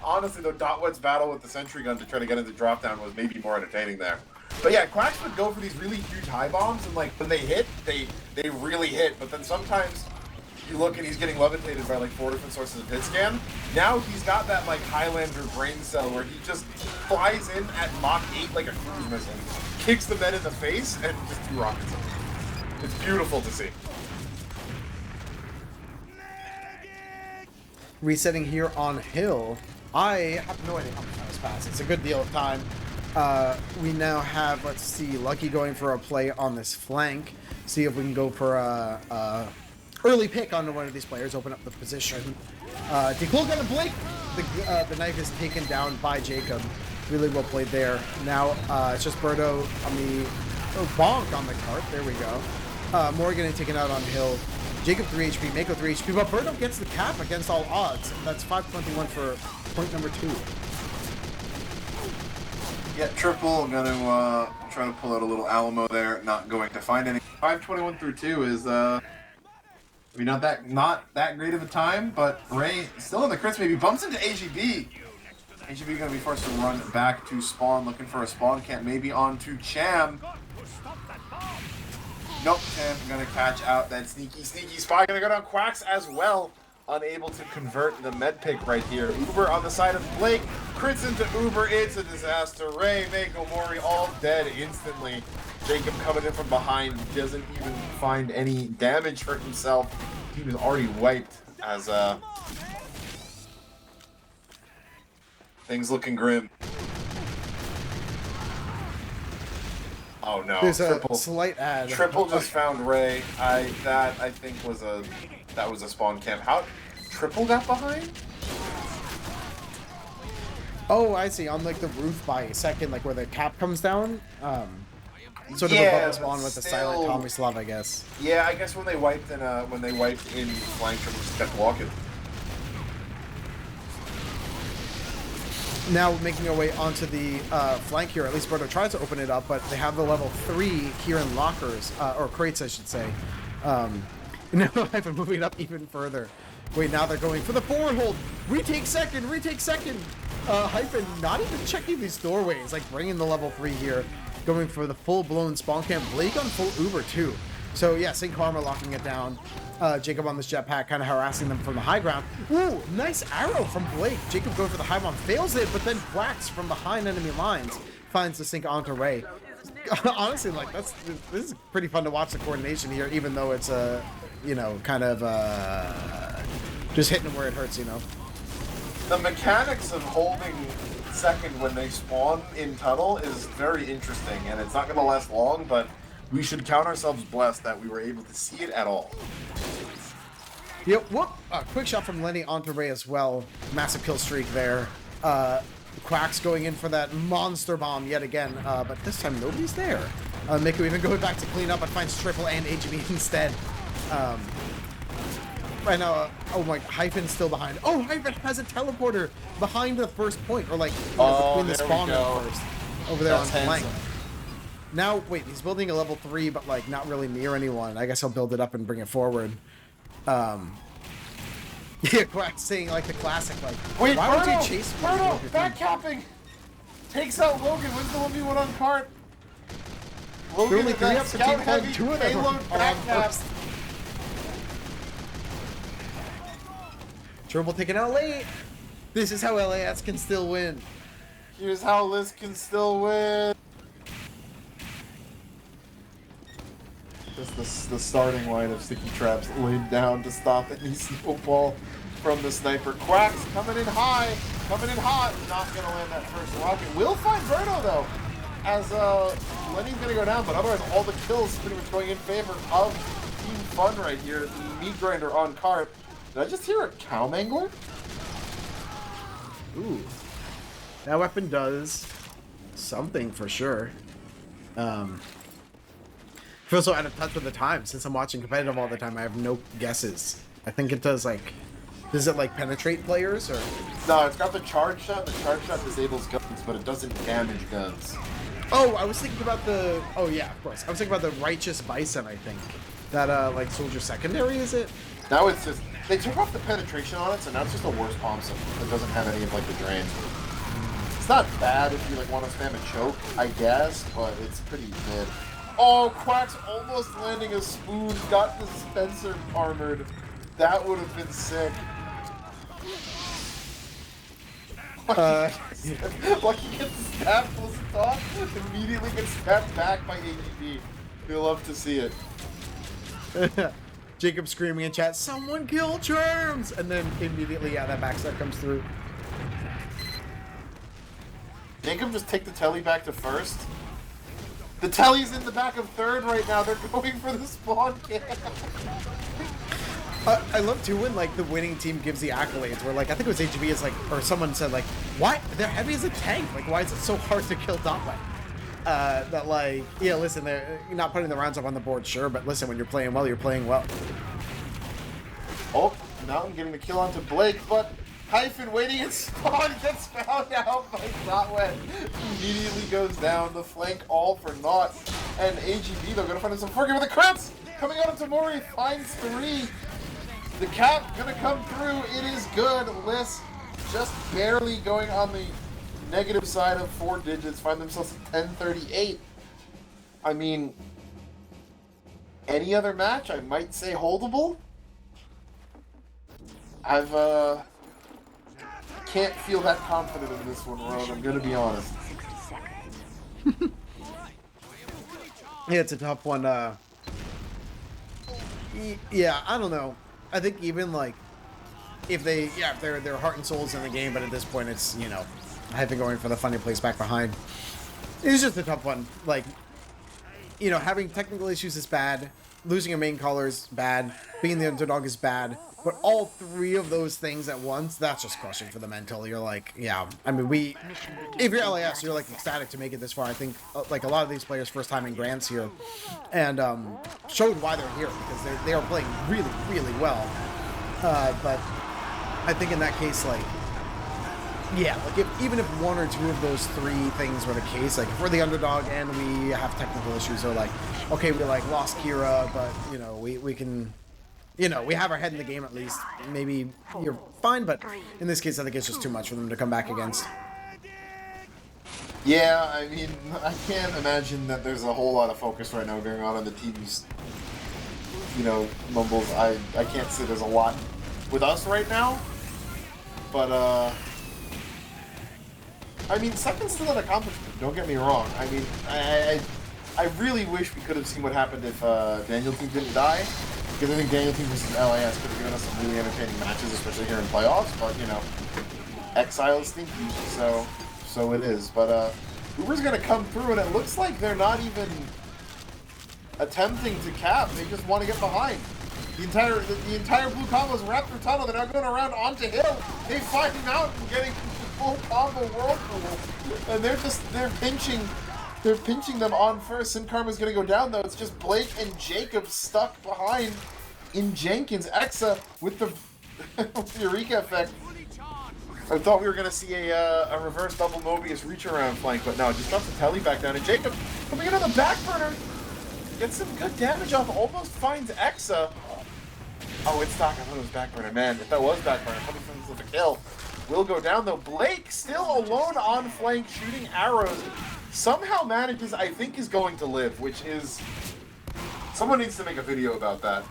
Speaker 3: Honestly, though, Dotwet's battle with the sentry gun to try to get into drop down was maybe more entertaining there. But yeah, Quacks would go for these really huge high bombs, and like when they hit, they really hit. But then sometimes you look and he's getting levitated by like 4 different sources of hit scan. Now he's got that like Highlander brain cell where he just flies in at Mach 8 like a cruise missile, kicks the men in the face, and just 2 rockets him. It's beautiful to see.
Speaker 2: Resetting here on hill. I have no idea how much time has passed. It's a good deal of time. We now have, let's see, Lucky going for a play on this flank. See if we can go for a early pick onto one of these players, open up the position. Declul got a Blake. The knife is taken down by Jacob. Really well played there. Now it's just Birdo on the bonk on the cart. There we go. Morgan taken out on hill. Jacob 3 HP, Mako 3 HP, but Birdo gets the cap against all odds. That's 521 for point number 2.
Speaker 3: Yeah, Triple gonna try to pull out a little Alamo there, not going to find any. 521 through 2 is maybe not that great of a time, but Ray still in the crits, maybe bumps into AGB. AGB gonna be forced to run back to spawn, looking for a spawn camp, maybe onto Cham. Nope, Cham gonna catch out that sneaky spy. Gonna go down Quacks as well. Unable to convert the med pick right here. Uber on the side of Blake. Crits into Uber. It's a disaster. Ray, Mako, Mori all dead instantly. Jacob coming in from behind. Doesn't even find any damage for himself. He was already wiped as things looking grim. Oh no!
Speaker 2: There's
Speaker 3: Triple,
Speaker 2: a slight ad.
Speaker 3: Triple just found Ray. That I think was a spawn camp. How Triple got behind?
Speaker 2: Oh, I see. On like the roof by a second, like where the cap comes down. Sort of
Speaker 3: Yeah,
Speaker 2: above the spawn
Speaker 3: but
Speaker 2: with the
Speaker 3: still-
Speaker 2: silent Tomislav, I guess.
Speaker 3: Yeah, I guess when they wiped in flank, Triple just kept walking.
Speaker 2: Now making our way onto the flank here. At least Birdo tries to open it up, but they have the level 3 here in lockers, or crates, I should say. Now I've been moving up even further. Wait, now they're going for the forward hold. Retake second, retake second. Hyphen not even checking these doorways, like bringing the level 3 here, going for the full-blown spawn camp. Blake on full Uber too. So yeah, St. Karma locking it down. Jacob on this jetpack, kind of harassing them from the high ground. Ooh, nice arrow from Blake. Jacob going for the high bomb, fails it, but then Quacks from behind enemy lines finds the sync onto Ray. Honestly, like this is pretty fun to watch the coordination here, even though it's you know, kind of just hitting them where it hurts, you know.
Speaker 3: The mechanics of holding second when they spawn in tunnel is very interesting, and it's not going to last long, but we should count ourselves blessed that we were able to see it at all.
Speaker 2: Yep, whoop! Quick shot from Lenny onto Ray as well. Massive kill streak there. Quack's going in for that monster bomb yet again, but this time nobody's there. Miku even going back to clean up, but finds Triple and AGB instead. Right now, oh my, Hyphen's still behind. Oh, Hyphen has a teleporter behind the first point, or like between the spawn and first. Over there on flank. Now, wait, he's building a level 3, but like not really near anyone. I guess he'll build it up and bring it forward. Yeah, Quack saying like the classic, like,
Speaker 3: wait,
Speaker 2: why would you chase me?
Speaker 3: Birdo, back capping! Takes out Logan, wins the 1v1 on cart. Logan
Speaker 2: only 3 up for team heavy, 2 of them
Speaker 3: payload
Speaker 2: are
Speaker 3: back
Speaker 2: on
Speaker 3: cap.
Speaker 2: first. Triple taking out late. This is how LAS can still win.
Speaker 3: Here's how Liz can still win. Just the starting line of sticky traps laid down to stop any snowball from the sniper. Quack's coming in high, coming in hot. Not gonna land that first rocket. Will find Birdo though, as Lenny's gonna go down, but otherwise all the kills pretty much going in favor of Team Fun right here. Meat grinder on cart. Did I just hear a cow mangler?
Speaker 2: Ooh. That weapon does something for sure. I feel so out of touch with the time. Since I'm watching competitive all the time, I have no guesses. I think it does like... Does it like penetrate players or...?
Speaker 3: No, it's got the charge shot. The charge shot disables guns, but it doesn't damage guns.
Speaker 2: Oh, I was thinking about the... Oh yeah, of course. I was thinking about the Righteous Bison, I think. That like soldier secondary, is it?
Speaker 3: Now it's just... They took off the penetration on it, so now it's just a worse bomb system that doesn't have any of like the drain. It's not bad if you like want to spam a choke, I guess, but it's pretty mid. Oh, Quack's almost landing a spoon, got the Spencer armored. That would have been sick. Lucky gets stabbed, pulls it off, immediately gets stabbed back by AGB. We'll love to see it.
Speaker 2: Jacob screaming in chat, someone kill Germs! And then immediately, yeah, that backstab comes through.
Speaker 3: Jacob just take the telly back to first. The telly's in the back of third right now. They're going for the spawn camp.
Speaker 2: I love too when like the winning team gives the accolades. Where like I think it was AGB is like, or someone said like, why they're heavy as a tank? Like why is it so hard to kill Dotway? That like, yeah, listen, they're not putting the rounds up on the board, sure, but listen, when you're playing well, you're playing well.
Speaker 3: Oh, Mountain getting the kill onto Blake, but Hyphen waiting in spawn gets found out by Dotwet. Immediately goes down, the flank all for naught. And AGB, they're gonna find himself working with the crits! Coming out into Mori, finds 3. The cap gonna come through, it is good. Liss just barely going on the negative side of 4 digits, find themselves at 1038. I mean, any other match, I might say holdable. Can't feel that confident in this one, Ron, I'm gonna be honest.
Speaker 4: 60 seconds.
Speaker 2: Yeah, it's a tough one. Yeah, I don't know. I think even like if they're heart and souls in the game, but at this point it's, you know, I've been going for the funny place back behind. It's just a tough one. Like, you know, having technical issues is bad. Losing a main caller is bad. Being the underdog is bad. But all 3 of those things at once, that's just crushing for the mental. You're like, yeah. I mean, if you're LAS, you're like ecstatic to make it this far. I think like a lot of these players first time in Grants here, and showed why they're here because they are playing really, really well. But I think in that case, like, yeah, like even if 1 or 2 of those 3 things were the case, like if we're the underdog and we have technical issues, or like, okay, we like lost Kira, but you know we can. You know, we have our head in the game at least. Maybe you're fine, but in this case, I think it's just too much for them to come back against.
Speaker 3: Yeah, I mean, I can't imagine that there's a whole lot of focus right now going on the team's, you know, mumbles. I can't say there's a lot with us right now, but, I mean, second's still an accomplishment, don't get me wrong. I mean, I really wish we could have seen what happened if Daniel Team didn't die. Because I think Daniel Team versus LAS could have given us some really entertaining matches, especially here in playoffs. But, you know, Exile is stinky, so it is. But Uber's going to come through, and it looks like they're not even attempting to cap. They just want to get behind. The entire blue combo is wrapped through tunnel. They're now going around onto hill. They find Mountain getting full combo whirlpool, and they're pinching them on first. Sin Karma's going to go down though. It's just Blake and Jacob stuck behind in Jenkins. Exa with the Eureka effect. I thought we were going to see a reverse double Mobius reach around flank, but no, just drops the telly back down. And Jacob coming in on the back burner. Gets some good damage off, almost finds Exa. Oh, it's stock. I thought it was back burner. Man, if that was back burner, coming from the kill. Will go down though. Blake still alone on flank, shooting arrows. Somehow manages, I think, is going to live, which is... Someone needs to make a video about that.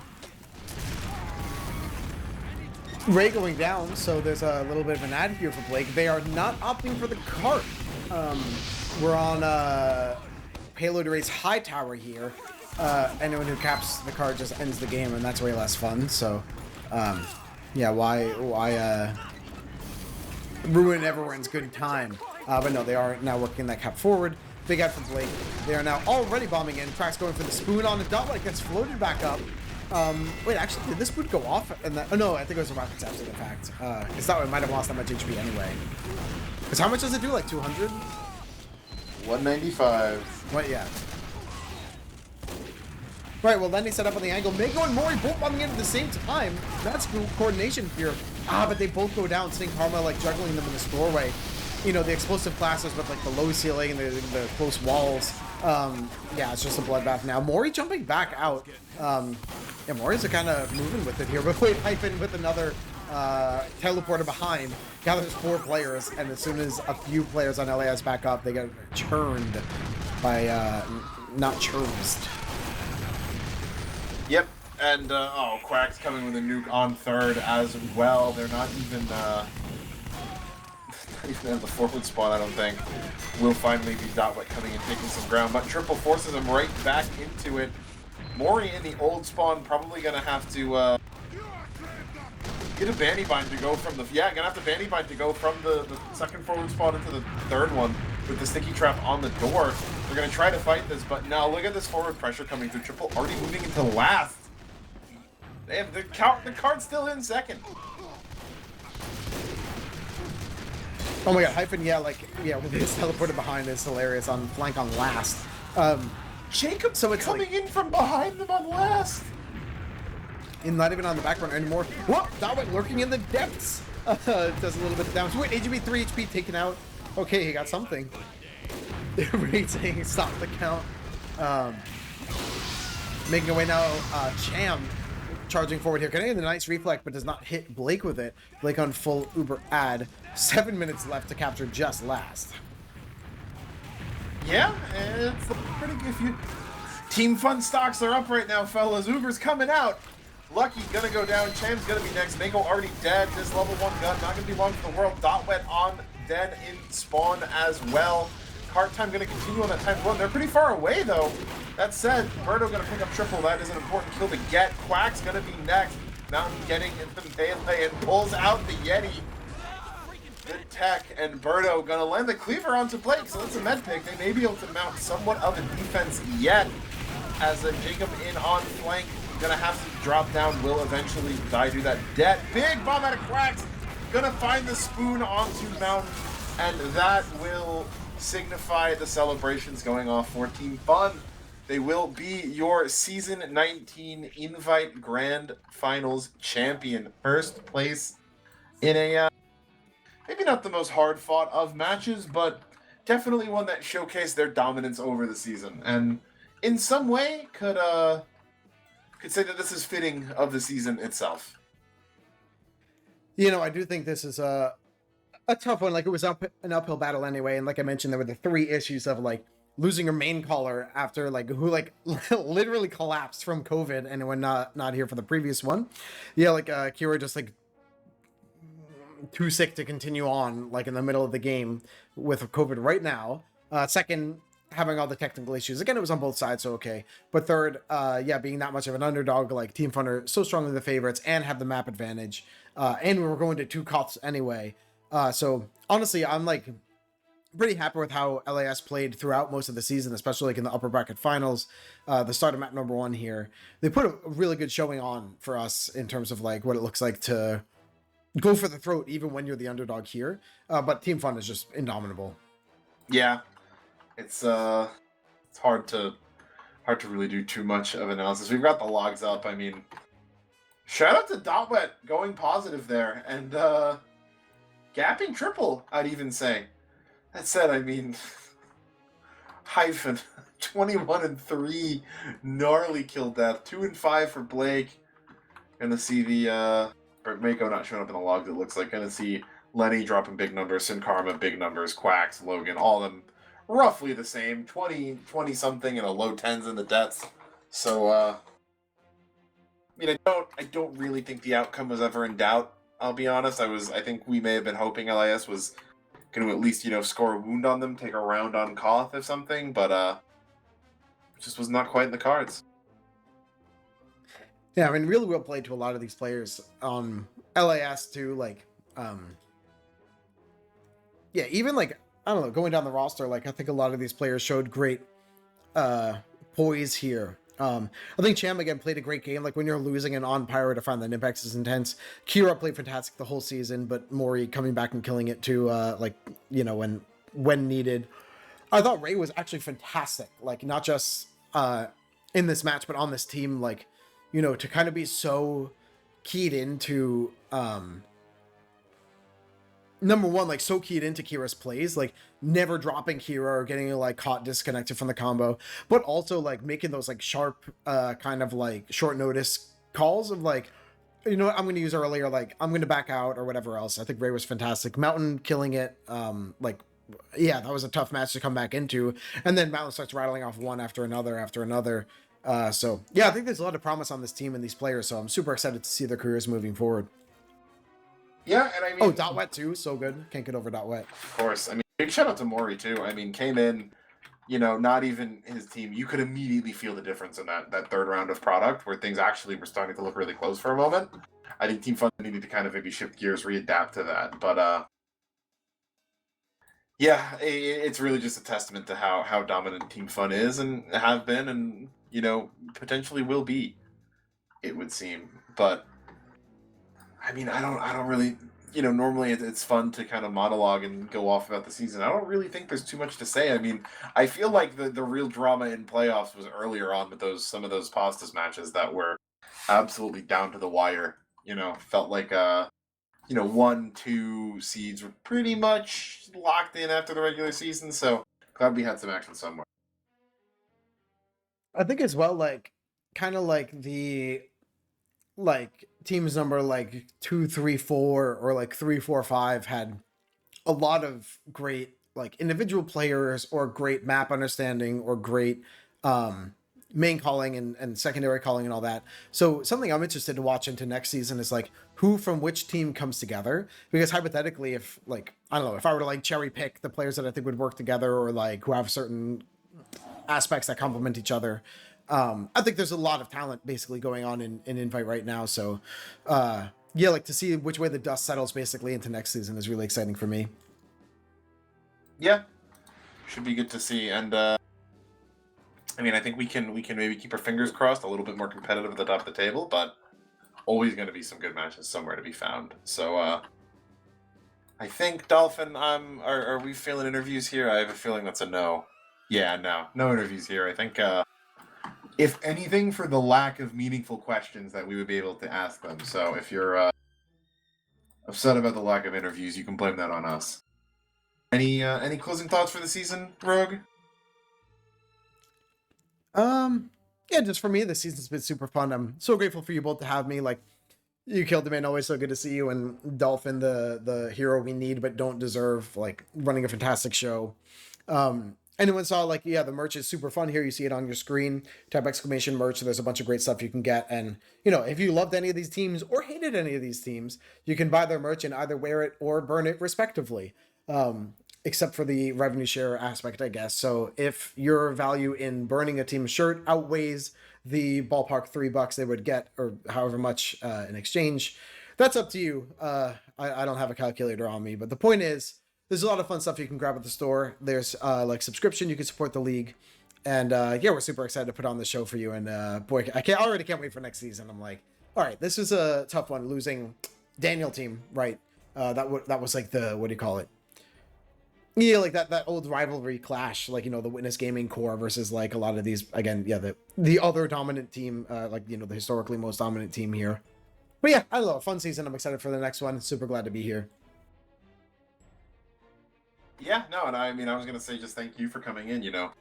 Speaker 2: Ray going down, so there's a little bit of an ad here for Blake. They are not opting for the cart. We're on Payload Ray's high tower here. Anyone who caps the cart just ends the game, and that's way less fun. So, yeah, why ruin everyone's good time? But no, they are now working that cap forward. Big ad for Blake. They are now already bombing in. Track's going for the spoon on the dot, like gets floated back up. Wait, actually, did this boot go off? And oh no, I think it was a rockets after the fact. It's not, it might have lost that much HP anyway. Because how much does it do? Like 200?
Speaker 3: 195.
Speaker 2: What? Yeah. Right, well, then he set up on the angle. Mako and Mori both bombing in at the same time. That's good coordination here. But they both go down. Sin Karma, like, juggling them in this doorway. You know, the explosive classes with, like, the low ceiling and the close walls. Yeah, it's just a bloodbath now. Mori jumping back out. Yeah, Mori's kind of moving with it here. But wait, Hyphen with another teleporter behind. Gathers 4 players, and as soon as a few players on LAS back up, they get churned by, not churnsed.
Speaker 3: Yep, and oh, Quack's coming with a nuke on third as well. They're not even at the forward spot, I don't think. Will finally be Dotwet coming and taking some ground, but Triple forces him right back into it. Mori in the old spawn probably gonna have to get a bandy bind to go from the gonna have to bandy bind to go from the second forward spawn into the third one with the sticky trap on the door. They're gonna try to fight this, but now look at this forward pressure coming through. Triple already moving into last. They have the card's still in second.
Speaker 2: Oh my god, Hyphen, yeah, like, yeah, with his teleporter behind is hilarious on flank on last.
Speaker 3: Jacob
Speaker 2: so it's
Speaker 3: coming in from behind them on last.
Speaker 2: And not even on the back burner anymore. Whoop! Dawit lurking in the depths. Does a little bit of damage. Wait, AGB 3 HP taken out. Okay, he got something. Raid saying stop the count. Making away now, Cham charging forward here. Getting the nice reflect, but does not hit Blake with it. Blake on full Uber ad. 7 minutes left to capture just last.
Speaker 3: Yeah, it's pretty good. Team Fun stocks are up right now, fellas. Uber's coming out. Lucky gonna go down. Cham's gonna be next. Mako already dead. This level 1 gun not gonna be long for the world. Dotwet on dead in spawn as well. Cart time gonna continue on that time run. They're pretty far away though. That said, Birdo gonna pick up triple. That is an important kill to get. Quack's gonna be next. Mountain getting into melee and pulls out the Yeti. Good tech, and Birdo gonna land the cleaver onto Blake, so that's a med pick. They may be able to mount somewhat of a defense yet. As Jacob in on flank, gonna have to drop down, will eventually die to that debt. Big bomb out of Quacks, gonna find the spoon onto Mountain, and that will signify the celebrations going off for Team Fun. They will be your Season 19 Invite Grand Finals champion. First place in a, maybe not the most hard-fought of matches, but definitely one that showcased their dominance over the season. And in some way, could say that this is fitting of the season itself.
Speaker 2: You know, I do think this is a tough one. Like, it was an uphill battle anyway, and like I mentioned, there were the 3 issues of, like, losing your main caller after, like, who, like, literally collapsed from COVID, and when not here for the previous one. Yeah, like, Kira just, like, too sick to continue on, like, in the middle of the game with COVID right now. Second, having all the technical issues. Again, it was on both sides, so okay. But third, yeah, being that much of an underdog, like, Team Fun are so strongly the favorites and have the map advantage. And we were going to 2 COFs anyway. So, honestly, I'm, like, pretty happy with how LAS played throughout most of the season, especially like in the upper bracket finals, the start of map number 1 here. They put a really good showing on for us in terms of like what it looks like to go for the throat even when you're the underdog here. But Team Fun is just indomitable.
Speaker 3: Yeah, it's hard to really do too much of analysis. We've got the logs up. I mean, shout out to Dotwet going positive there and gapping triple, I'd even say. That said, I mean, Hyphen 21-3, gnarly kill death, 2-5 for Blake. Gonna see the Mako not showing up in the logs, it looks like. Gonna see Lenny dropping big numbers, Sin Karma big numbers, Quacks, Logan, all of them roughly the same, 20 something and a low 10s in the deaths. So I mean, I don't really think the outcome was ever in doubt. I'll be honest. I think we may have been hoping LIS was going to at least, score a wound on them, take a round on Koth or something, but it just was not quite in the cards.
Speaker 2: Yeah, I mean, really well played to a lot of these players. LAS too, like, yeah, even like, I don't know, going down the roster, like, I think a lot of these players showed great poise here. I think Cham, again, played a great game. Like, when you're losing and on Pyro to find that Nimpex is intense. Kira played fantastic the whole season, but Mori coming back and killing it too, like, when needed. I thought Ray was actually fantastic. Like, not just in this match, but on this team, like, to kind of be so keyed into, number one, like, so keyed into Kira's plays, like, never dropping Kira or getting, like, caught disconnected from the combo, but also, like, making those, like, sharp, kind of, like, short notice calls of, like, I'm going to use earlier, like, I'm going to back out or whatever else. I think Ray was fantastic. Mountain killing it, like, yeah, that was a tough match to come back into, and then Mountain starts rattling off one after another. So, yeah, I think there's a lot of promise on this team and these players, so I'm super excited to see their careers moving forward.
Speaker 3: Yeah, and I mean...
Speaker 2: Oh, Dotwet too, so good. Can't get over Dotwet.
Speaker 3: Of course. I mean, big shout out to Mori too. I mean, came in, not even his team. You could immediately feel the difference in that third round of product where things actually were starting to look really close for a moment. I think Team Fun needed to kind of maybe shift gears, readapt to that. But, yeah, it's really just a testament to how dominant Team Fun is and have been and, potentially will be, it would seem. But, I mean, I don't really... normally it's fun to kind of monologue and go off about the season. I don't really think there's too much to say. I mean, I feel like the real drama in playoffs was earlier on with some of those Pastas matches that were absolutely down to the wire. Felt like 1-2 seeds were pretty much locked in after the regular season. So glad we had some action somewhere.
Speaker 2: I think as well, like, kind of like the, like, teams number like 2, 3, 4 or like 3, 4, 5 had a lot of great, like, individual players or great map understanding or great main calling and secondary calling and all that. So something I'm interested to watch into next season is like who from which team comes together, because hypothetically, if, like, I don't know, if I were to like cherry pick the players that I think would work together or like who have certain aspects that complement each other, I think there's a lot of talent basically going on in Invite right now. So, yeah, like, to see which way the dust settles basically into next season is really exciting for me.
Speaker 3: Yeah, should be good to see. And I mean, I think we can maybe keep our fingers crossed, a little bit more competitive at the top of the table, but always going to be some good matches somewhere to be found. So, I think Dolphin, are we feeling interviews here? I have a feeling that's a no. Yeah, no interviews here. I think, if anything, for the lack of meaningful questions that we would be able to ask them. So if you're upset about the lack of interviews, you can blame that on us. Any closing thoughts for the season, Rogue?
Speaker 2: Yeah, just for me, the season's been super fun. I'm so grateful for you both to have me. Like, you killed the man, always so good to see you, and Dolphin, the hero we need but don't deserve, like, running a fantastic show. Anyone saw, like, yeah, the merch is super fun here. You see it on your screen. Type exclamation merch. There's a bunch of great stuff you can get. And, if you loved any of these teams or hated any of these teams, you can buy their merch and either wear it or burn it respectively. Except for the revenue share aspect, I guess. So if your value in burning a team's shirt outweighs the ballpark $3 they would get, or however much in exchange, that's up to you. I don't have a calculator on me, but the point is, there's a lot of fun stuff you can grab at the store. There's like subscription, you can support the league. And yeah, we're super excited to put on the show for you. And boy, I already can't wait for next season. I'm like, all right, this was a tough one, losing Daniel team, right? That was like the, what do you call it? Yeah, like that old rivalry clash, like, you know, the Witness Gaming core versus like a lot of these, again, yeah, the other dominant team, like, you know, the historically most dominant team here. But yeah, I don't know, fun season. I'm excited for the next one. Super glad to be here.
Speaker 3: Yeah, no, and I mean, I was going to say just thank you for coming in, you know.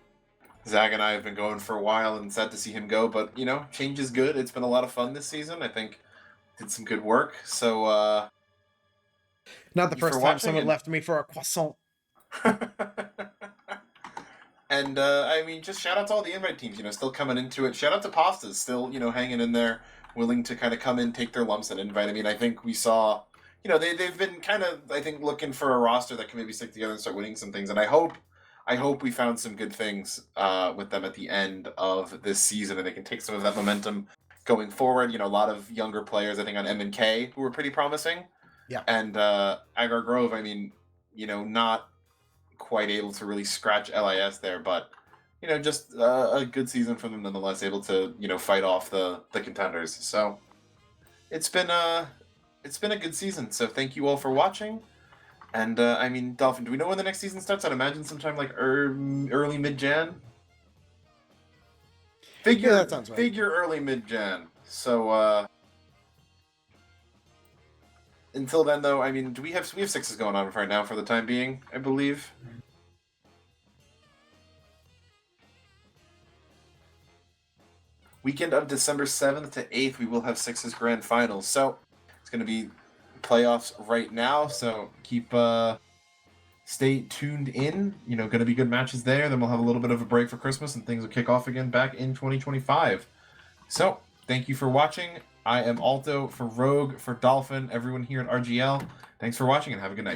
Speaker 3: Zach and I have been going for a while and sad to see him go, but, you know, change is good. It's been a lot of fun this season. I think did some good work. So,
Speaker 2: not the first time someone left me for a croissant.
Speaker 3: And I mean, just shout out to all the invite teams, you know, still coming into it. Shout out to Pastas, still, you know, hanging in there, willing to kind of come in, take their lumps and invite. I mean, I think we saw, you know, they've been kind of, I think, looking for a roster that can maybe stick together and start winning some things. And I hope we found some good things with them at the end of this season, and they can take some of that momentum going forward. You know, a lot of younger players, I think, on M&K who were pretty promising.
Speaker 2: Yeah.
Speaker 3: And Agar Grove, I mean, you know, not quite able to really scratch LIS there, but, you know, just a good season for them nonetheless, able to, you know, fight off the contenders. So it's been a good season. So thank you all for watching. And I mean, Dolphin, do we know when the next season starts? I'd imagine sometime like early mid-Jan.
Speaker 2: Yeah, that sounds right.
Speaker 3: Figure early mid-Jan. So until then, though, I mean, we have sixes going on right now for the time being, I believe. Weekend of December 7th to 8th, we will have sixes grand finals. So it's going to be playoffs right now. So stay tuned in. You know, going to be good matches there. Then we'll have a little bit of a break for Christmas, and things will kick off again back in 2025. So thank you for watching. I am Alto for Rogue, for Dolphin, everyone here at RGL. Thanks for watching and have a good night.